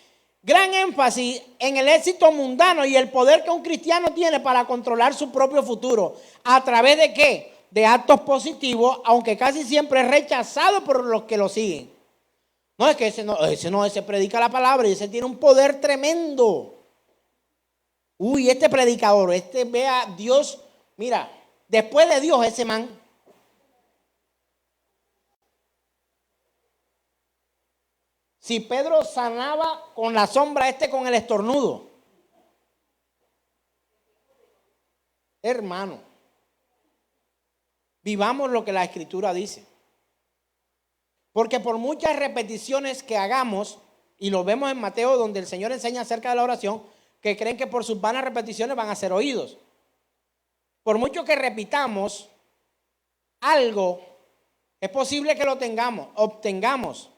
gran énfasis en el éxito mundano y el poder que un cristiano tiene para controlar su propio futuro. ¿A través de qué? De actos positivos, aunque casi siempre es rechazado por los que lo siguen. No, es que ese predica la palabra y ese tiene un poder tremendo. Uy, este predicador, vea Dios, mira, después de Dios ese man. Si Pedro sanaba con la sombra, con el estornudo. Hermano, vivamos lo que la Escritura dice. Porque por muchas repeticiones que hagamos, y lo vemos en Mateo, donde el Señor enseña acerca de la oración, que creen que por sus vanas repeticiones van a ser oídos. Por mucho que repitamos algo, es posible que lo obtengamos.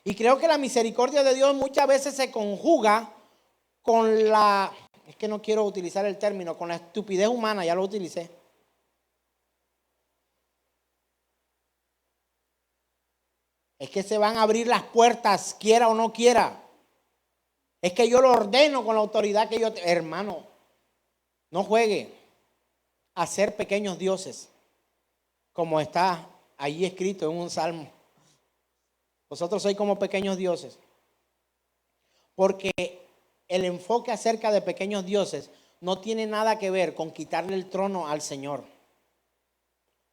Y creo que la misericordia de Dios muchas veces se conjuga con es que no quiero utilizar el término, con la estupidez humana, ya lo utilicé. Es que se van a abrir las puertas, quiera o no quiera. Es que yo lo ordeno con la autoridad que yo tengo. Hermano, no juegue a ser pequeños dioses, como está allí escrito en un salmo. Vosotros sois como pequeños dioses. Porque el enfoque acerca de pequeños dioses no tiene nada que ver con quitarle el trono al Señor.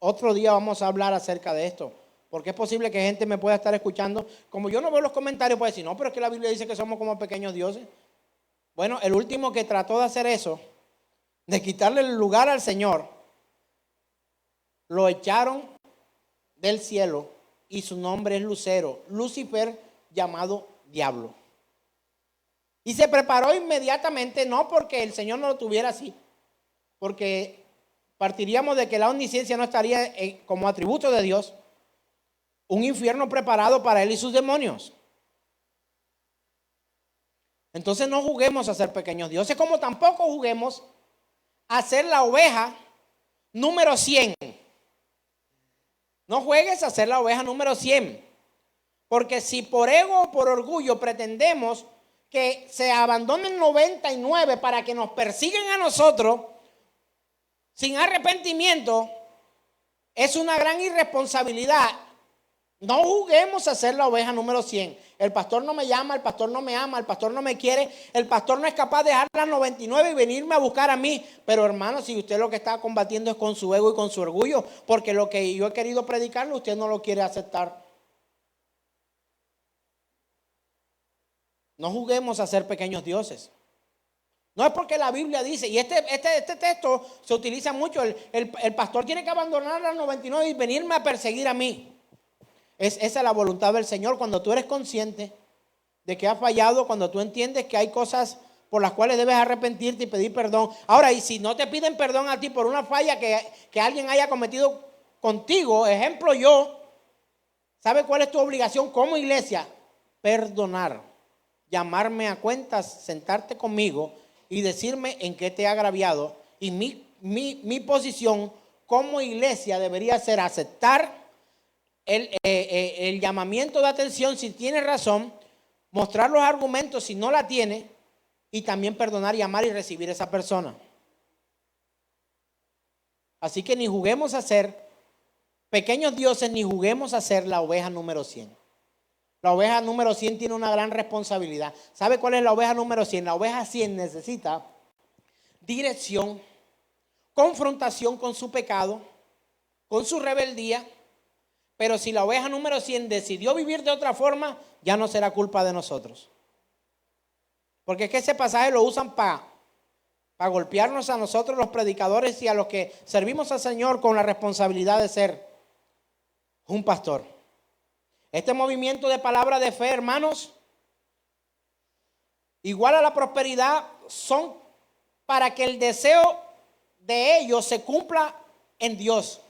Otro día vamos a hablar acerca de esto. Porque es posible que gente me pueda estar escuchando. Como yo no veo los comentarios, puede decir, no, pero es que la Biblia dice que somos como pequeños dioses. Bueno, el último que trató de hacer eso, de quitarle el lugar al Señor, lo echaron del cielo y su nombre es Lucero, Lucifer, llamado diablo. Y se preparó inmediatamente, no porque el Señor no lo tuviera así, porque partiríamos de que la omnisciencia no estaría como atributo de Dios, un infierno preparado para él y sus demonios. Entonces no juguemos a ser pequeños dioses, como tampoco juguemos a ser la oveja número 100. No juegues a ser la oveja número 100. Porque si por ego o por orgullo pretendemos que se abandonen 99 para que nos persiguen a nosotros, sin arrepentimiento, es una gran irresponsabilidad. No juguemos a ser la oveja número 100. El pastor no me llama, el pastor no me ama, el pastor no me quiere, el pastor no es capaz de dejar las 99 y venirme a buscar a mí. Pero hermano, si usted lo que está combatiendo es con su ego y con su orgullo, porque lo que yo he querido predicarle, usted no lo quiere aceptar. No juguemos a ser pequeños dioses. No es porque la Biblia dice, y este texto se utiliza mucho, el pastor tiene que abandonar las 99 y venirme a perseguir a mí. Esa es la voluntad del Señor cuando tú eres consciente de que has fallado, cuando tú entiendes que hay cosas por las cuales debes arrepentirte y pedir perdón. Ahora, y si no te piden perdón a ti por una falla que alguien haya cometido contigo, ejemplo yo, ¿sabe cuál es tu obligación como iglesia? Perdonar, llamarme a cuentas, sentarte conmigo y decirme en qué te he agraviado. Y mi posición como iglesia debería ser aceptar el llamamiento de atención si tiene razón, mostrar los argumentos si no la tiene y también perdonar, llamar y recibir a esa persona. Así que ni juguemos a ser pequeños dioses, ni juguemos a ser la oveja número 100. La oveja número 100 tiene una gran responsabilidad. ¿Sabe cuál es la oveja número 100? La oveja 100 necesita dirección, confrontación con su pecado, con su rebeldía. Pero si la oveja número 100 decidió vivir de otra forma, ya no será culpa de nosotros. Porque es que ese pasaje lo usan para golpearnos a nosotros los predicadores y a los que servimos al Señor con la responsabilidad de ser un pastor. Este movimiento de palabra de fe, hermanos, igual a la prosperidad, son para que el deseo de ellos se cumpla en Dios.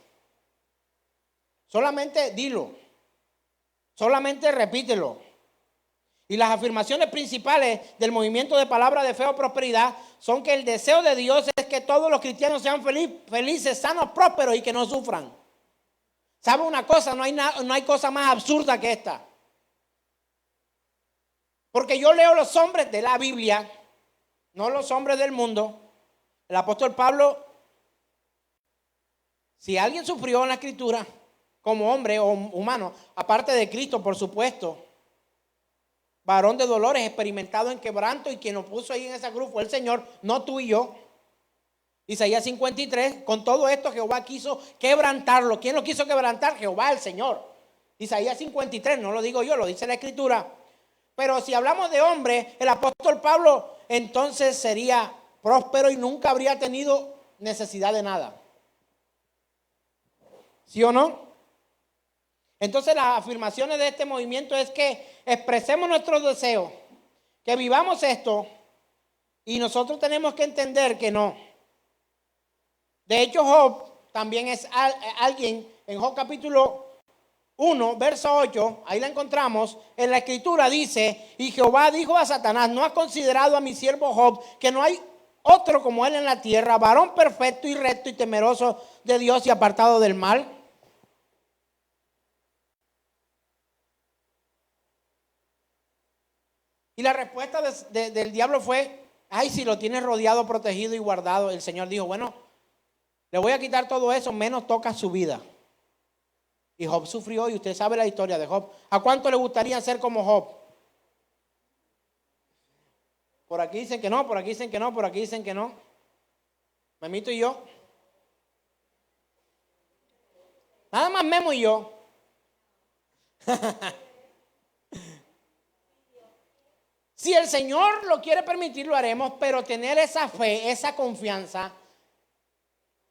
Solamente dilo, solamente repítelo. Y las afirmaciones principales del movimiento de palabra de fe o prosperidad son que el deseo de Dios es que todos los cristianos sean felices, sanos, prósperos y que no sufran. ¿Sabe una cosa? No hay cosa más absurda que esta. Porque yo leo los hombres de la Biblia, no los hombres del mundo. El apóstol Pablo, si alguien sufrió en la escritura, como hombre o humano, aparte de Cristo, por supuesto. Varón de dolores, experimentado en quebranto, y quien nos puso ahí en esa cruz fue el Señor, no tú y yo. Isaías 53, con todo esto Jehová quiso quebrantarlo. ¿Quién lo quiso quebrantar? Jehová, el Señor. Isaías 53, no lo digo yo, lo dice la Escritura. Pero si hablamos de hombre, el apóstol Pablo entonces sería próspero y nunca habría tenido necesidad de nada. ¿Sí o no? Entonces las afirmaciones de este movimiento es que expresemos nuestros deseos, que vivamos esto, y nosotros tenemos que entender que no. De hecho, Job también es alguien, en Job capítulo 1, verso 8, ahí la encontramos, en la Escritura dice, y Jehová dijo a Satanás, ¿no has considerado a mi siervo Job, que no hay otro como él en la tierra, varón perfecto y recto y temeroso de Dios y apartado del mal? Y la respuesta del diablo fue, ay, si lo tienes rodeado, protegido y guardado. El Señor dijo, bueno, le voy a quitar todo eso, menos toca su vida. Y Job sufrió, y usted sabe la historia de Job. ¿A cuánto le gustaría ser como Job? Por aquí dicen que no, por aquí dicen que no, por aquí dicen que no. Memito y yo. Nada más Memo y yo. Si el Señor lo quiere permitir, lo haremos, pero tener esa fe, esa confianza,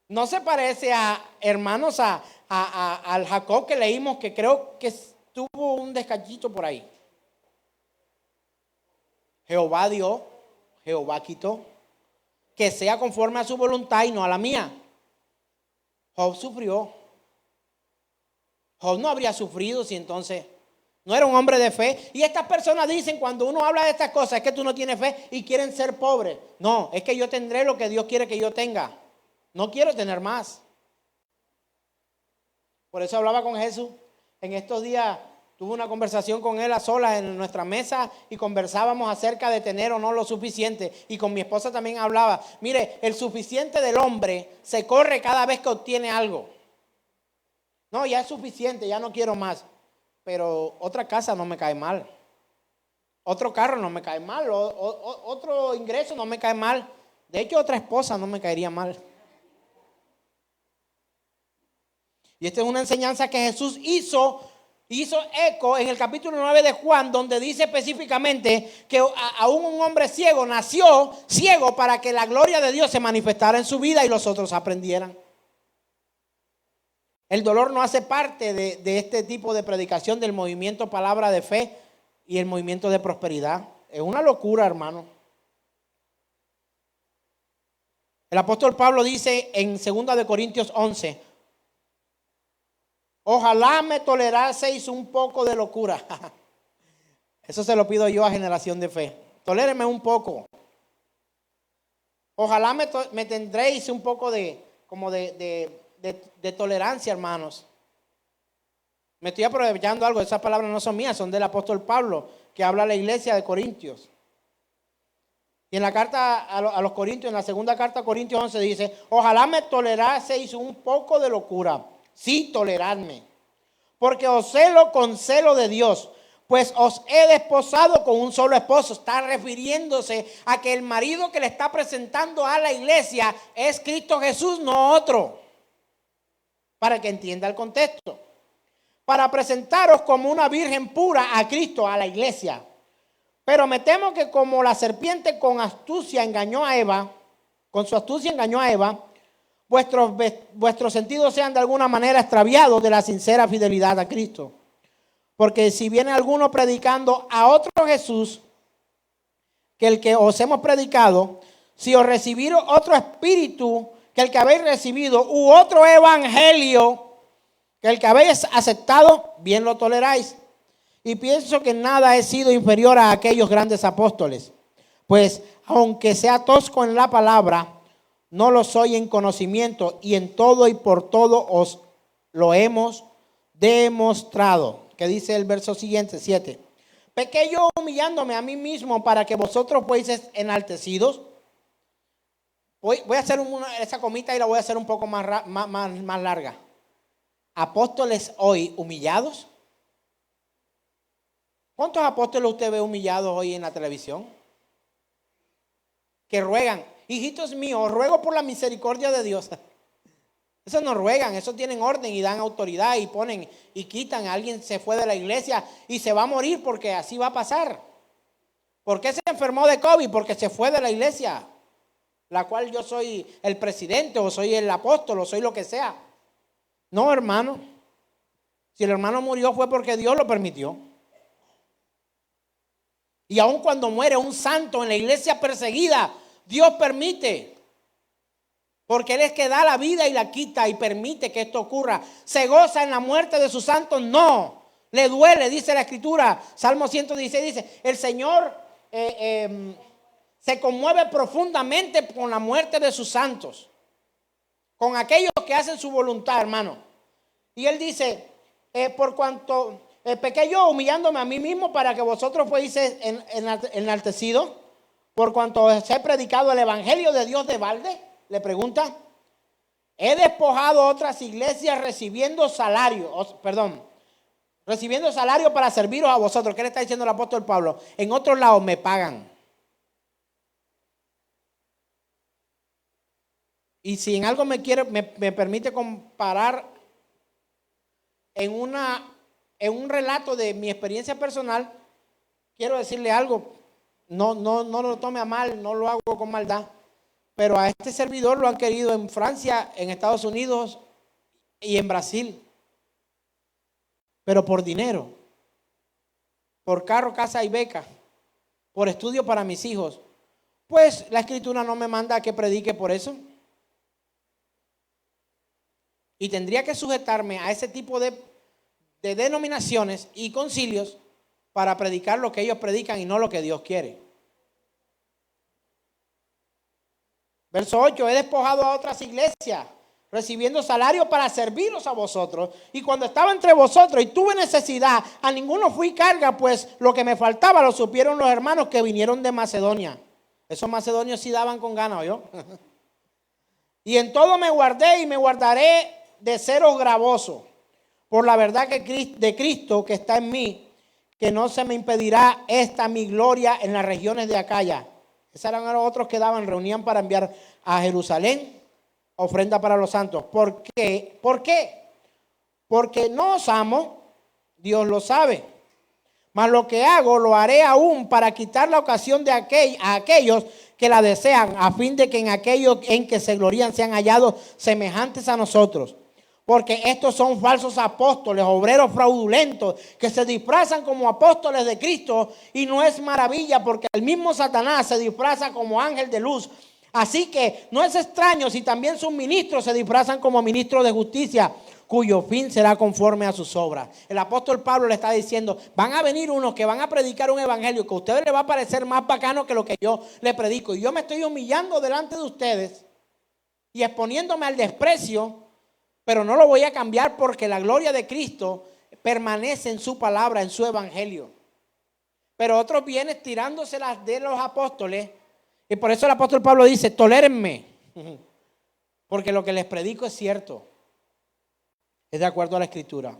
no se parece a, hermanos, al Jacob que leímos, que creo que tuvo un descachito por ahí. Jehová dio, Jehová quitó, que sea conforme a su voluntad y no a la mía. Job sufrió. Job no habría sufrido si entonces no era un hombre de fe. Y estas personas dicen, cuando uno habla de estas cosas, es que tú no tienes fe y quieren ser pobres. No, es que yo tendré lo que Dios quiere que yo tenga. No quiero tener más. Por eso hablaba con Jesús. En estos días tuve una conversación con él a solas en nuestra mesa y conversábamos acerca de tener o no lo suficiente. Y con mi esposa también hablaba. Mire, el suficiente del hombre se corre cada vez que obtiene algo. No, ya es suficiente, ya no quiero más. Pero otra casa no me cae mal. Otro carro no me cae mal. Otro ingreso no me cae mal. De hecho, otra esposa no me caería mal. Y esta es una enseñanza que Jesús hizo eco en el capítulo 9 de Juan, donde dice específicamente que aún un hombre ciego nació ciego para que la gloria de Dios se manifestara en su vida y los otros aprendieran. El dolor no hace parte de este tipo de predicación del movimiento Palabra de Fe y el movimiento de prosperidad. Es una locura, hermano. El apóstol Pablo dice en 2 de Corintios 11, ojalá me toleraseis un poco de locura. Eso se lo pido yo a Generación de Fe. Toléreme un poco. Ojalá me tendréis un poco de tolerancia, hermanos. Me estoy aprovechando algo. Esas palabras no son mías, son del apóstol Pablo, que habla a la iglesia de Corintios. Y en la carta a los Corintios, en la segunda carta a Corintios 11 dice, ojalá me toleraseis un poco de locura. Sí, toleradme. Porque os celo con celo de Dios, pues os he desposado con un solo esposo. Está refiriéndose a que el marido que le está presentando a la iglesia es Cristo Jesús, no otro. Para que entienda el contexto. Para presentaros como una virgen pura a Cristo, a la iglesia. Pero me temo que como la serpiente con astucia engañó a Eva, con su astucia engañó a Eva, vuestros sentidos sean de alguna manera extraviados de la sincera fidelidad a Cristo. Porque si viene alguno predicando a otro Jesús que el que os hemos predicado, si os recibiros otro espíritu que el que habéis recibido, u otro evangelio que el que habéis aceptado, bien lo toleráis. Y pienso que nada he sido inferior a aquellos grandes apóstoles. Pues aunque sea tosco en la palabra, no lo soy en conocimiento, y en todo y por todo os lo hemos demostrado. ¿Qué dice el verso siguiente, 7? Pequé yo humillándome a mí mismo para que vosotros fueseis enaltecidos. Voy a hacer esa comita y la voy a hacer un poco más larga. apóstoles hoy humillados? ¿Cuántos apóstoles usted ve humillados hoy en la televisión? Que ruegan, hijitos míos, ruego por la misericordia de Dios. Esos no ruegan, esos tienen orden y dan autoridad y ponen y quitan. Alguien se fue de la iglesia y se va a morir porque así va a pasar. ¿Por qué se enfermó de COVID? Porque se fue de la iglesia, la cual yo soy el presidente o soy el apóstol o soy lo que sea. No, hermano. Si el hermano murió fue porque Dios lo permitió. Y aun cuando muere un santo en la iglesia perseguida, Dios permite. Porque Él es que da la vida y la quita y permite que esto ocurra. ¿Se goza en la muerte de sus santos? No. Le duele, dice la Escritura. Salmo 116 dice, el Señor se conmueve profundamente con la muerte de sus santos. Con aquellos que hacen su voluntad, hermano. Y Él dice, por cuanto pequé yo humillándome a mí mismo para que vosotros fueseis enaltecidos, por cuanto os he predicado el evangelio de Dios de balde. Le pregunta, he despojado otras iglesias recibiendo salario para serviros a vosotros. ¿Qué le está diciendo el apóstol Pablo? En otros lados me pagan. Y si en algo me permite comparar en un relato de mi experiencia personal, quiero decirle algo. No lo tome a mal, no lo hago con maldad. Pero a este servidor lo han querido en Francia, en Estados Unidos y en Brasil. Pero por dinero, por carro, casa y beca, por estudio para mis hijos. Pues la Escritura no me manda a que predique por eso. Y tendría que sujetarme a ese tipo de denominaciones y concilios para predicar lo que ellos predican y no lo que Dios quiere. Verso 8, he despojado a otras iglesias, recibiendo salario para serviros a vosotros. Y cuando estaba entre vosotros y tuve necesidad, a ninguno fui carga, pues lo que me faltaba lo supieron los hermanos que vinieron de Macedonia. Esos macedonios sí daban con ganas, ¿oyó? Y en todo me guardé y me guardaré de seros gravoso, por la verdad de Cristo que está en mí, que no se me impedirá esta mi gloria en las regiones de Acaya. Esos eran los otros que reunían para enviar a Jerusalén ofrenda para los santos. ¿Por qué? ¿Por qué? Porque no os amo, Dios lo sabe. Mas lo que hago lo haré aún para quitar la ocasión de a aquellos que la desean, a fin de que en aquellos en que se glorían sean hallados semejantes a nosotros. Porque estos son falsos apóstoles, obreros fraudulentos, que se disfrazan como apóstoles de Cristo. Y no es maravilla, porque el mismo Satanás se disfraza como ángel de luz. Así que no es extraño si también sus ministros se disfrazan como ministros de justicia, cuyo fin será conforme a sus obras. El apóstol Pablo le está diciendo, van a venir unos que van a predicar un evangelio que a ustedes les va a parecer más bacano que lo que yo le predico. Y yo me estoy humillando delante de ustedes y exponiéndome al desprecio. Pero no lo voy a cambiar porque la gloria de Cristo permanece en su palabra, en su evangelio. Pero otros vienen tirándoselas de los apóstoles. Y por eso el apóstol Pablo dice, tolérenme. Porque lo que les predico es cierto. Es de acuerdo a la Escritura.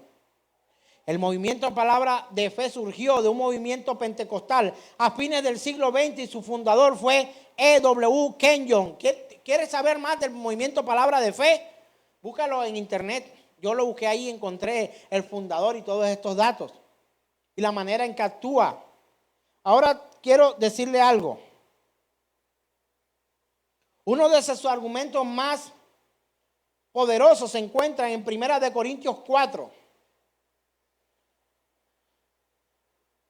El movimiento Palabra de Fe surgió de un movimiento pentecostal a fines del siglo XX y su fundador fue E.W. Kenyon. ¿Quieres saber más del movimiento Palabra de Fe? Búscalo en internet. Yo lo busqué ahí y encontré el fundador y todos estos datos. Y la manera en que actúa. Ahora quiero decirle algo. Uno de sus argumentos más poderosos se encuentra en 1 Corintios 4.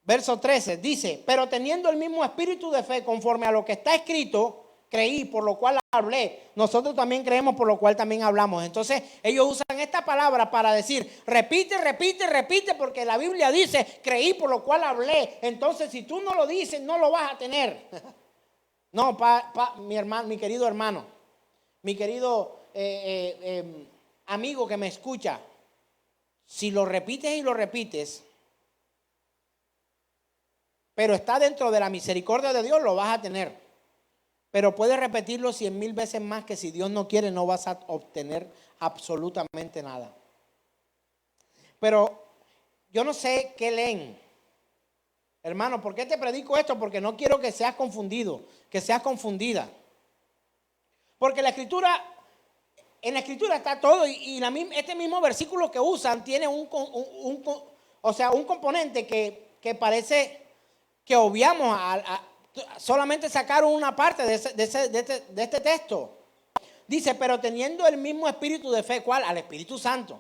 Verso 13. Dice, pero teniendo el mismo espíritu de fe conforme a lo que está escrito, creí, por lo cual hablé. Nosotros también creemos, por lo cual también hablamos. Entonces ellos usan esta palabra para decir, repite, porque la Biblia dice, creí, por lo cual hablé. Entonces si tú no lo dices, no lo vas a tener. No, mi querido hermano, mi querido amigo que me escucha, si lo repites y lo repites, pero está dentro de la misericordia de Dios, lo vas a tener. Pero puedes repetirlo 100,000 veces más, que si Dios no quiere no vas a obtener absolutamente nada. Pero yo no sé qué leen. Hermano, ¿por qué te predico esto? Porque no quiero que seas confundido, que seas confundida. Porque la escritura, en la escritura está todo y este mismo versículo que usan tiene un componente que parece que obviamos solamente sacar una parte de este texto. Dice, pero teniendo el mismo espíritu de fe, ¿cuál? Al Espíritu Santo.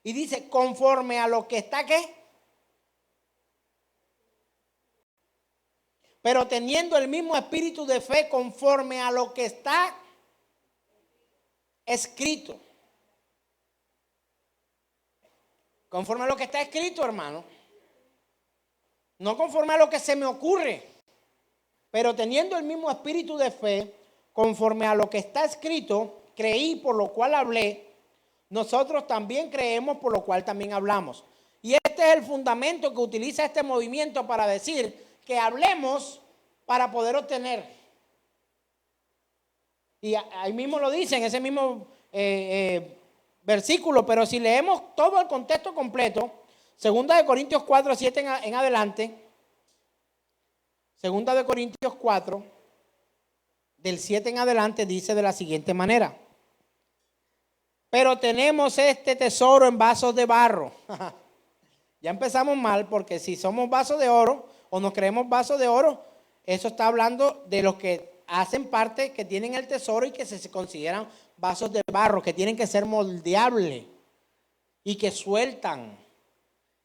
Y dice, conforme a lo que está, ¿qué? Pero teniendo el mismo espíritu de fe conforme a lo que está escrito. Conforme a lo que está escrito, hermano. No conforme a lo que se me ocurre. Pero teniendo el mismo espíritu de fe, conforme a lo que está escrito, creí, por lo cual hablé. Nosotros también creemos, por lo cual también hablamos. Y este es el fundamento que utiliza este movimiento para decir que hablemos para poder obtener. Y ahí mismo lo dice en ese mismo versículo, pero si leemos todo el contexto completo, 2 de Corintios 4, 7 en adelante, 2 de Corintios 4, del 7 en adelante, dice de la siguiente manera. Pero tenemos este tesoro en vasos de barro. Ya empezamos mal, porque si somos vasos de oro o nos creemos vasos de oro, eso está hablando de los que hacen parte, que tienen el tesoro y que se consideran vasos de barro, que tienen que ser moldeables y que sueltan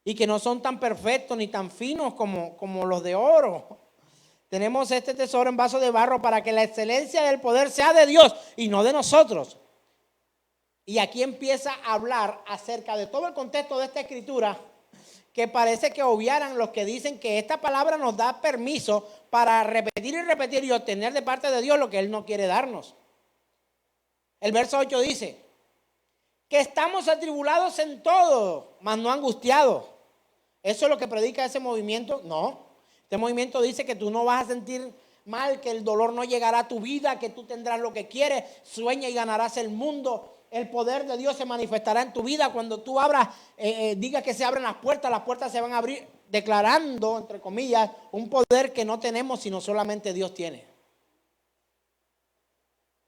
y que no son tan perfectos ni tan finos como los de oro. Tenemos este tesoro en vasos de barro para que la excelencia del poder sea de Dios y no de nosotros. Y aquí empieza a hablar acerca de todo el contexto de esta escritura, que parece que obviaran los que dicen que esta palabra nos da permiso para repetir y repetir y obtener de parte de Dios lo que Él no quiere darnos. El verso 8 dice que estamos atribulados en todo, mas no angustiados. ¿Eso es lo que predica ese movimiento? No. Este movimiento dice que tú no vas a sentir mal, que el dolor no llegará a tu vida, que tú tendrás lo que quieres, sueña y ganarás el mundo. El poder de Dios se manifestará en tu vida cuando tú abras, digas que se abren las puertas se van a abrir, declarando, entre comillas, un poder que no tenemos, sino solamente Dios tiene.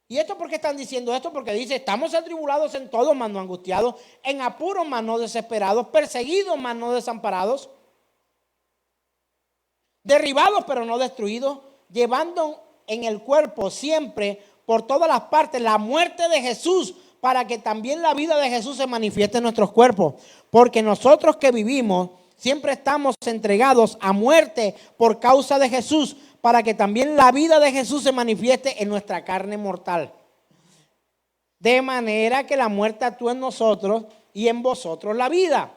¿Y esto por qué están diciendo esto? Porque dice, estamos atribulados en todo, mas no angustiados, en apuros, mas no desesperados, perseguidos, mas no desamparados, derribados, pero no destruidos, llevando en el cuerpo siempre, por todas las partes, la muerte de Jesús, para que también la vida de Jesús se manifieste en nuestros cuerpos. Porque nosotros que vivimos siempre estamos entregados a muerte por causa de Jesús, para que también la vida de Jesús se manifieste en nuestra carne mortal. De manera que la muerte actúe en nosotros y en vosotros la vida.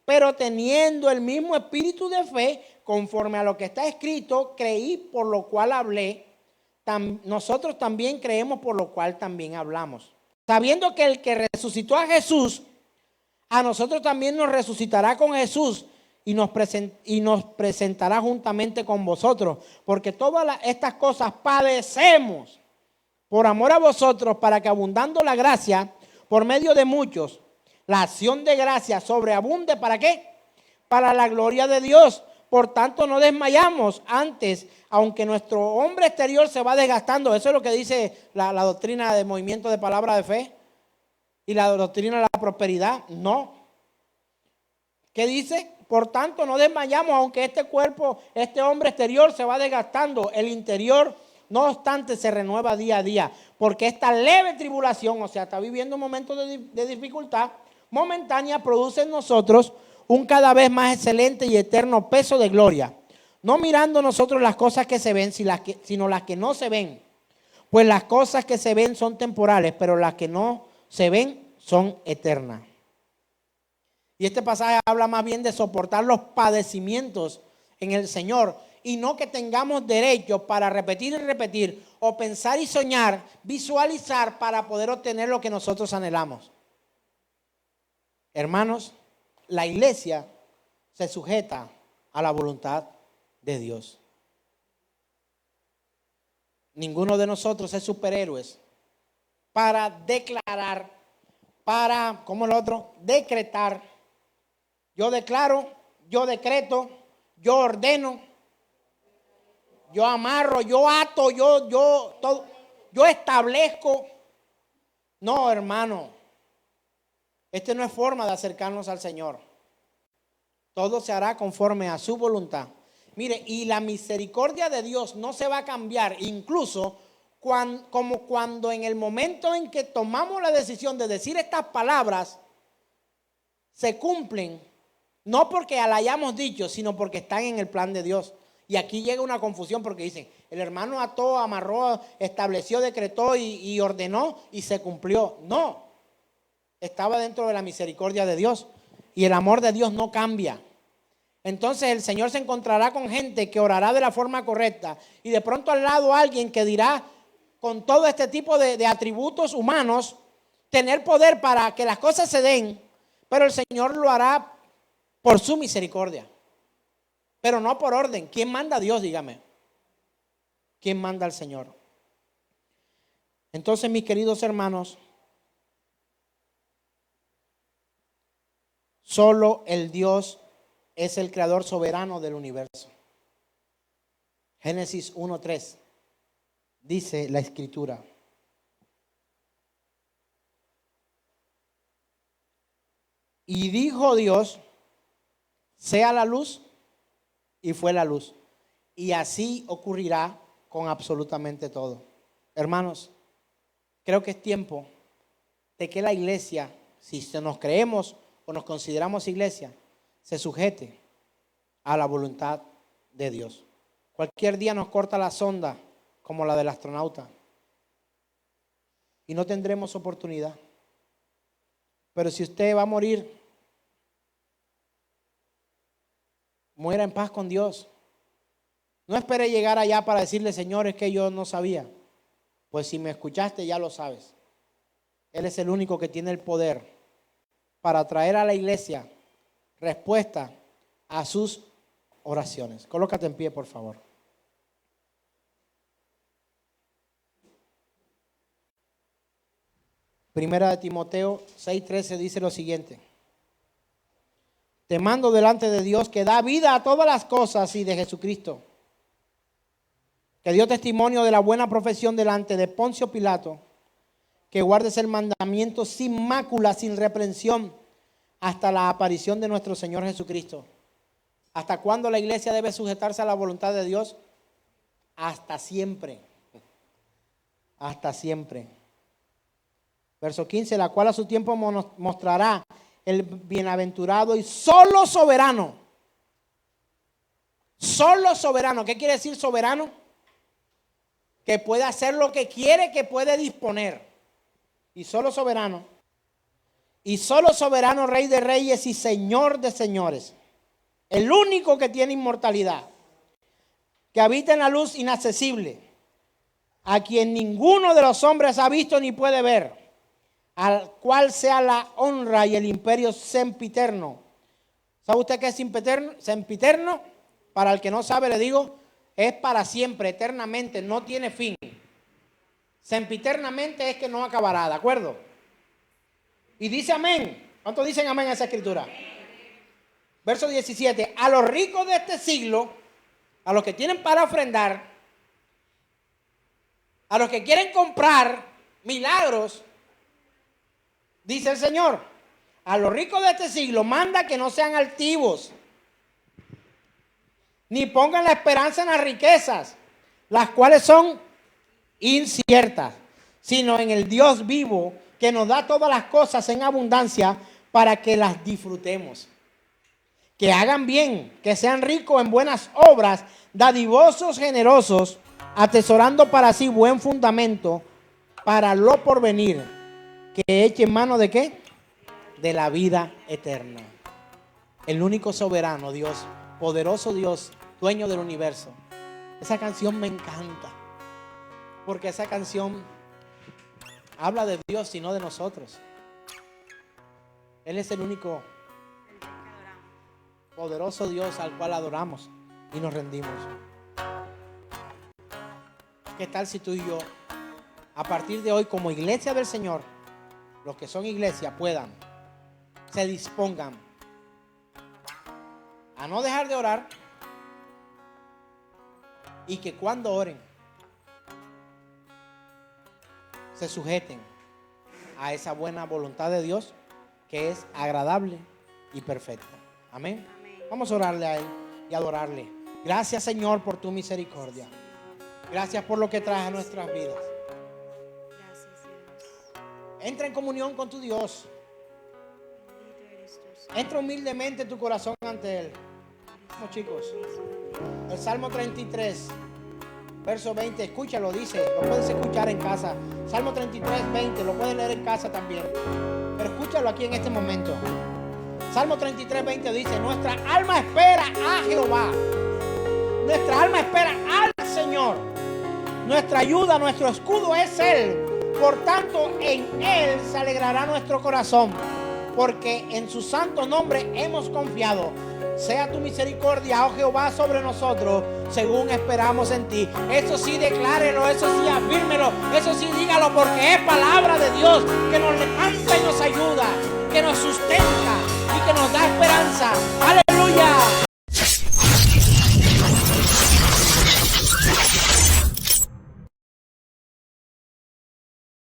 Pero teniendo el mismo espíritu de fe, conforme a lo que está escrito, creí, por lo cual hablé. Nosotros también creemos, por lo cual también hablamos. Sabiendo que el que resucitó a Jesús, a nosotros también nos resucitará con Jesús y nos presentará juntamente con vosotros. Porque todas estas cosas padecemos por amor a vosotros, para que abundando la gracia por medio de muchos, la acción de gracia sobreabunde. ¿Para qué? Para la gloria de Dios. Por tanto, no desmayamos antes, aunque nuestro hombre exterior se va desgastando. Eso es lo que dice la doctrina de movimiento de palabra de fe y la doctrina de la prosperidad. No. ¿Qué dice? Por tanto, no desmayamos, aunque este cuerpo, este hombre exterior se va desgastando. El interior, no obstante, se renueva día a día. Porque esta leve tribulación, o sea, está viviendo un momento de dificultad momentánea, produce en nosotros un cada vez más excelente y eterno peso de gloria, no mirando nosotros las cosas que se ven, sino las que no se ven. Pues las cosas que se ven son temporales, pero las que no se ven son eternas. Y este pasaje habla más bien de soportar los padecimientos en el Señor, y no que tengamos derecho para repetir y repetir, o pensar y soñar, visualizar para poder obtener lo que nosotros anhelamos. Hermanos, la iglesia se sujeta a la voluntad de Dios. Ninguno de nosotros es superhéroes para declarar, para, ¿cómo el otro? Decretar Yo declaro, yo decreto, yo ordeno, yo amarro, yo ato, todo, yo establezco. No, hermano, esta no es forma de acercarnos al Señor. Todo se hará conforme a su voluntad. Mire, y la misericordia de Dios no se va a cambiar, incluso como cuando en el momento en que tomamos la decisión de decir estas palabras, se cumplen, no porque la hayamos dicho, sino porque están en el plan de Dios. Y aquí llega una confusión porque dicen, el hermano ató, amarró, estableció, decretó y ordenó y se cumplió. No, estaba dentro de la misericordia de Dios y el amor de Dios no cambia. Entonces el Señor se encontrará con gente que orará de la forma correcta y de pronto al lado alguien que dirá con todo este tipo de atributos humanos, tener poder para que las cosas se den, pero el Señor lo hará por su misericordia, pero no por orden. ¿Quién manda a Dios? Dígame. ¿Quién manda al Señor? Entonces, mis queridos hermanos, solo el Dios es el creador soberano del universo. Génesis 1:3 dice la escritura: y dijo Dios, sea la luz, y fue la luz. Y así ocurrirá con absolutamente todo. Hermanos, creo que es tiempo de que la iglesia, si nos creemos o nos consideramos iglesia, se sujete a la voluntad de Dios. Cualquier día nos corta la sonda como la del astronauta y no tendremos oportunidad. Pero si usted va a morir, muera en paz con Dios. No espere llegar allá para decirle, Señor, es que yo no sabía. Pues si me escuchaste ya lo sabes. Él es el único que tiene el poder para traer a la iglesia respuesta a sus oraciones. Colócate en pie, por favor. Primera de Timoteo 6:13 dice lo siguiente: te mando delante de Dios que da vida a todas las cosas y de Jesucristo, que dio testimonio de la buena profesión delante de Poncio Pilato, que guardes el mandamiento sin mácula, sin reprensión, hasta la aparición de nuestro Señor Jesucristo. ¿Hasta cuándo la iglesia debe sujetarse a la voluntad de Dios? Hasta siempre. Hasta siempre. Verso 15, la cual a su tiempo mostrará el bienaventurado y solo soberano. Solo soberano. ¿Qué quiere decir soberano? Que puede hacer lo que quiere, que puede disponer. Y solo soberano. Y solo soberano, Rey de reyes y Señor de señores. El único que tiene inmortalidad. Que habita en la luz inaccesible. A quien ninguno de los hombres ha visto ni puede ver. Al cual sea la honra y el imperio sempiterno. ¿Sabe usted qué es sempiterno? Para el que no sabe le digo, es para siempre, eternamente, no tiene fin. Sempiternamente es que no acabará, ¿de acuerdo? Y dice amén. ¿Cuántos dicen amén a esa escritura? Verso 17. A los ricos de este siglo, a los que tienen para ofrendar, a los que quieren comprar milagros, dice el Señor, a los ricos de este siglo manda que no sean altivos, ni pongan la esperanza en las riquezas, las cuales son inciertas, sino en el Dios vivo, que nos da todas las cosas en abundancia para que las disfrutemos. Que hagan bien, que sean ricos en buenas obras, dadivosos, generosos, atesorando para sí buen fundamento para lo porvenir, que echen mano ¿de qué? De la vida eterna. El único soberano Dios, poderoso Dios, dueño del universo. Esa canción me encanta, porque esa canción habla de Dios y no de nosotros. Él es el único poderoso Dios al cual adoramos y nos rendimos. ¿Qué tal si tú y yo, a partir de hoy, como iglesia del Señor, los que son iglesia, se dispongan a no dejar de orar y que cuando oren se sujeten a esa buena voluntad de Dios que es agradable y perfecta. Amén. Vamos a orarle a Él y adorarle. Gracias, Señor, por tu misericordia. Gracias por lo que traes a nuestras vidas. Entra en comunión con tu Dios. Entra humildemente tu corazón ante Él. Vamos, chicos. El Salmo 33, verso 20, escúchalo, dice, lo puedes escuchar en casa. Salmo 33, 20, lo puedes leer en casa también. Pero escúchalo aquí en este momento. Salmo 33, 20 dice, nuestra alma espera a Jehová. Nuestra alma espera al Señor. Nuestra ayuda, nuestro escudo es Él. Por tanto, en Él se alegrará nuestro corazón, porque en su santo nombre hemos confiado. Sea tu misericordia, oh Jehová, sobre nosotros, según esperamos en ti. Eso sí, declárelo, eso sí, afírmelo, eso sí, dígalo, porque es palabra de Dios que nos levanta y nos ayuda, que nos sustenta y que nos da esperanza.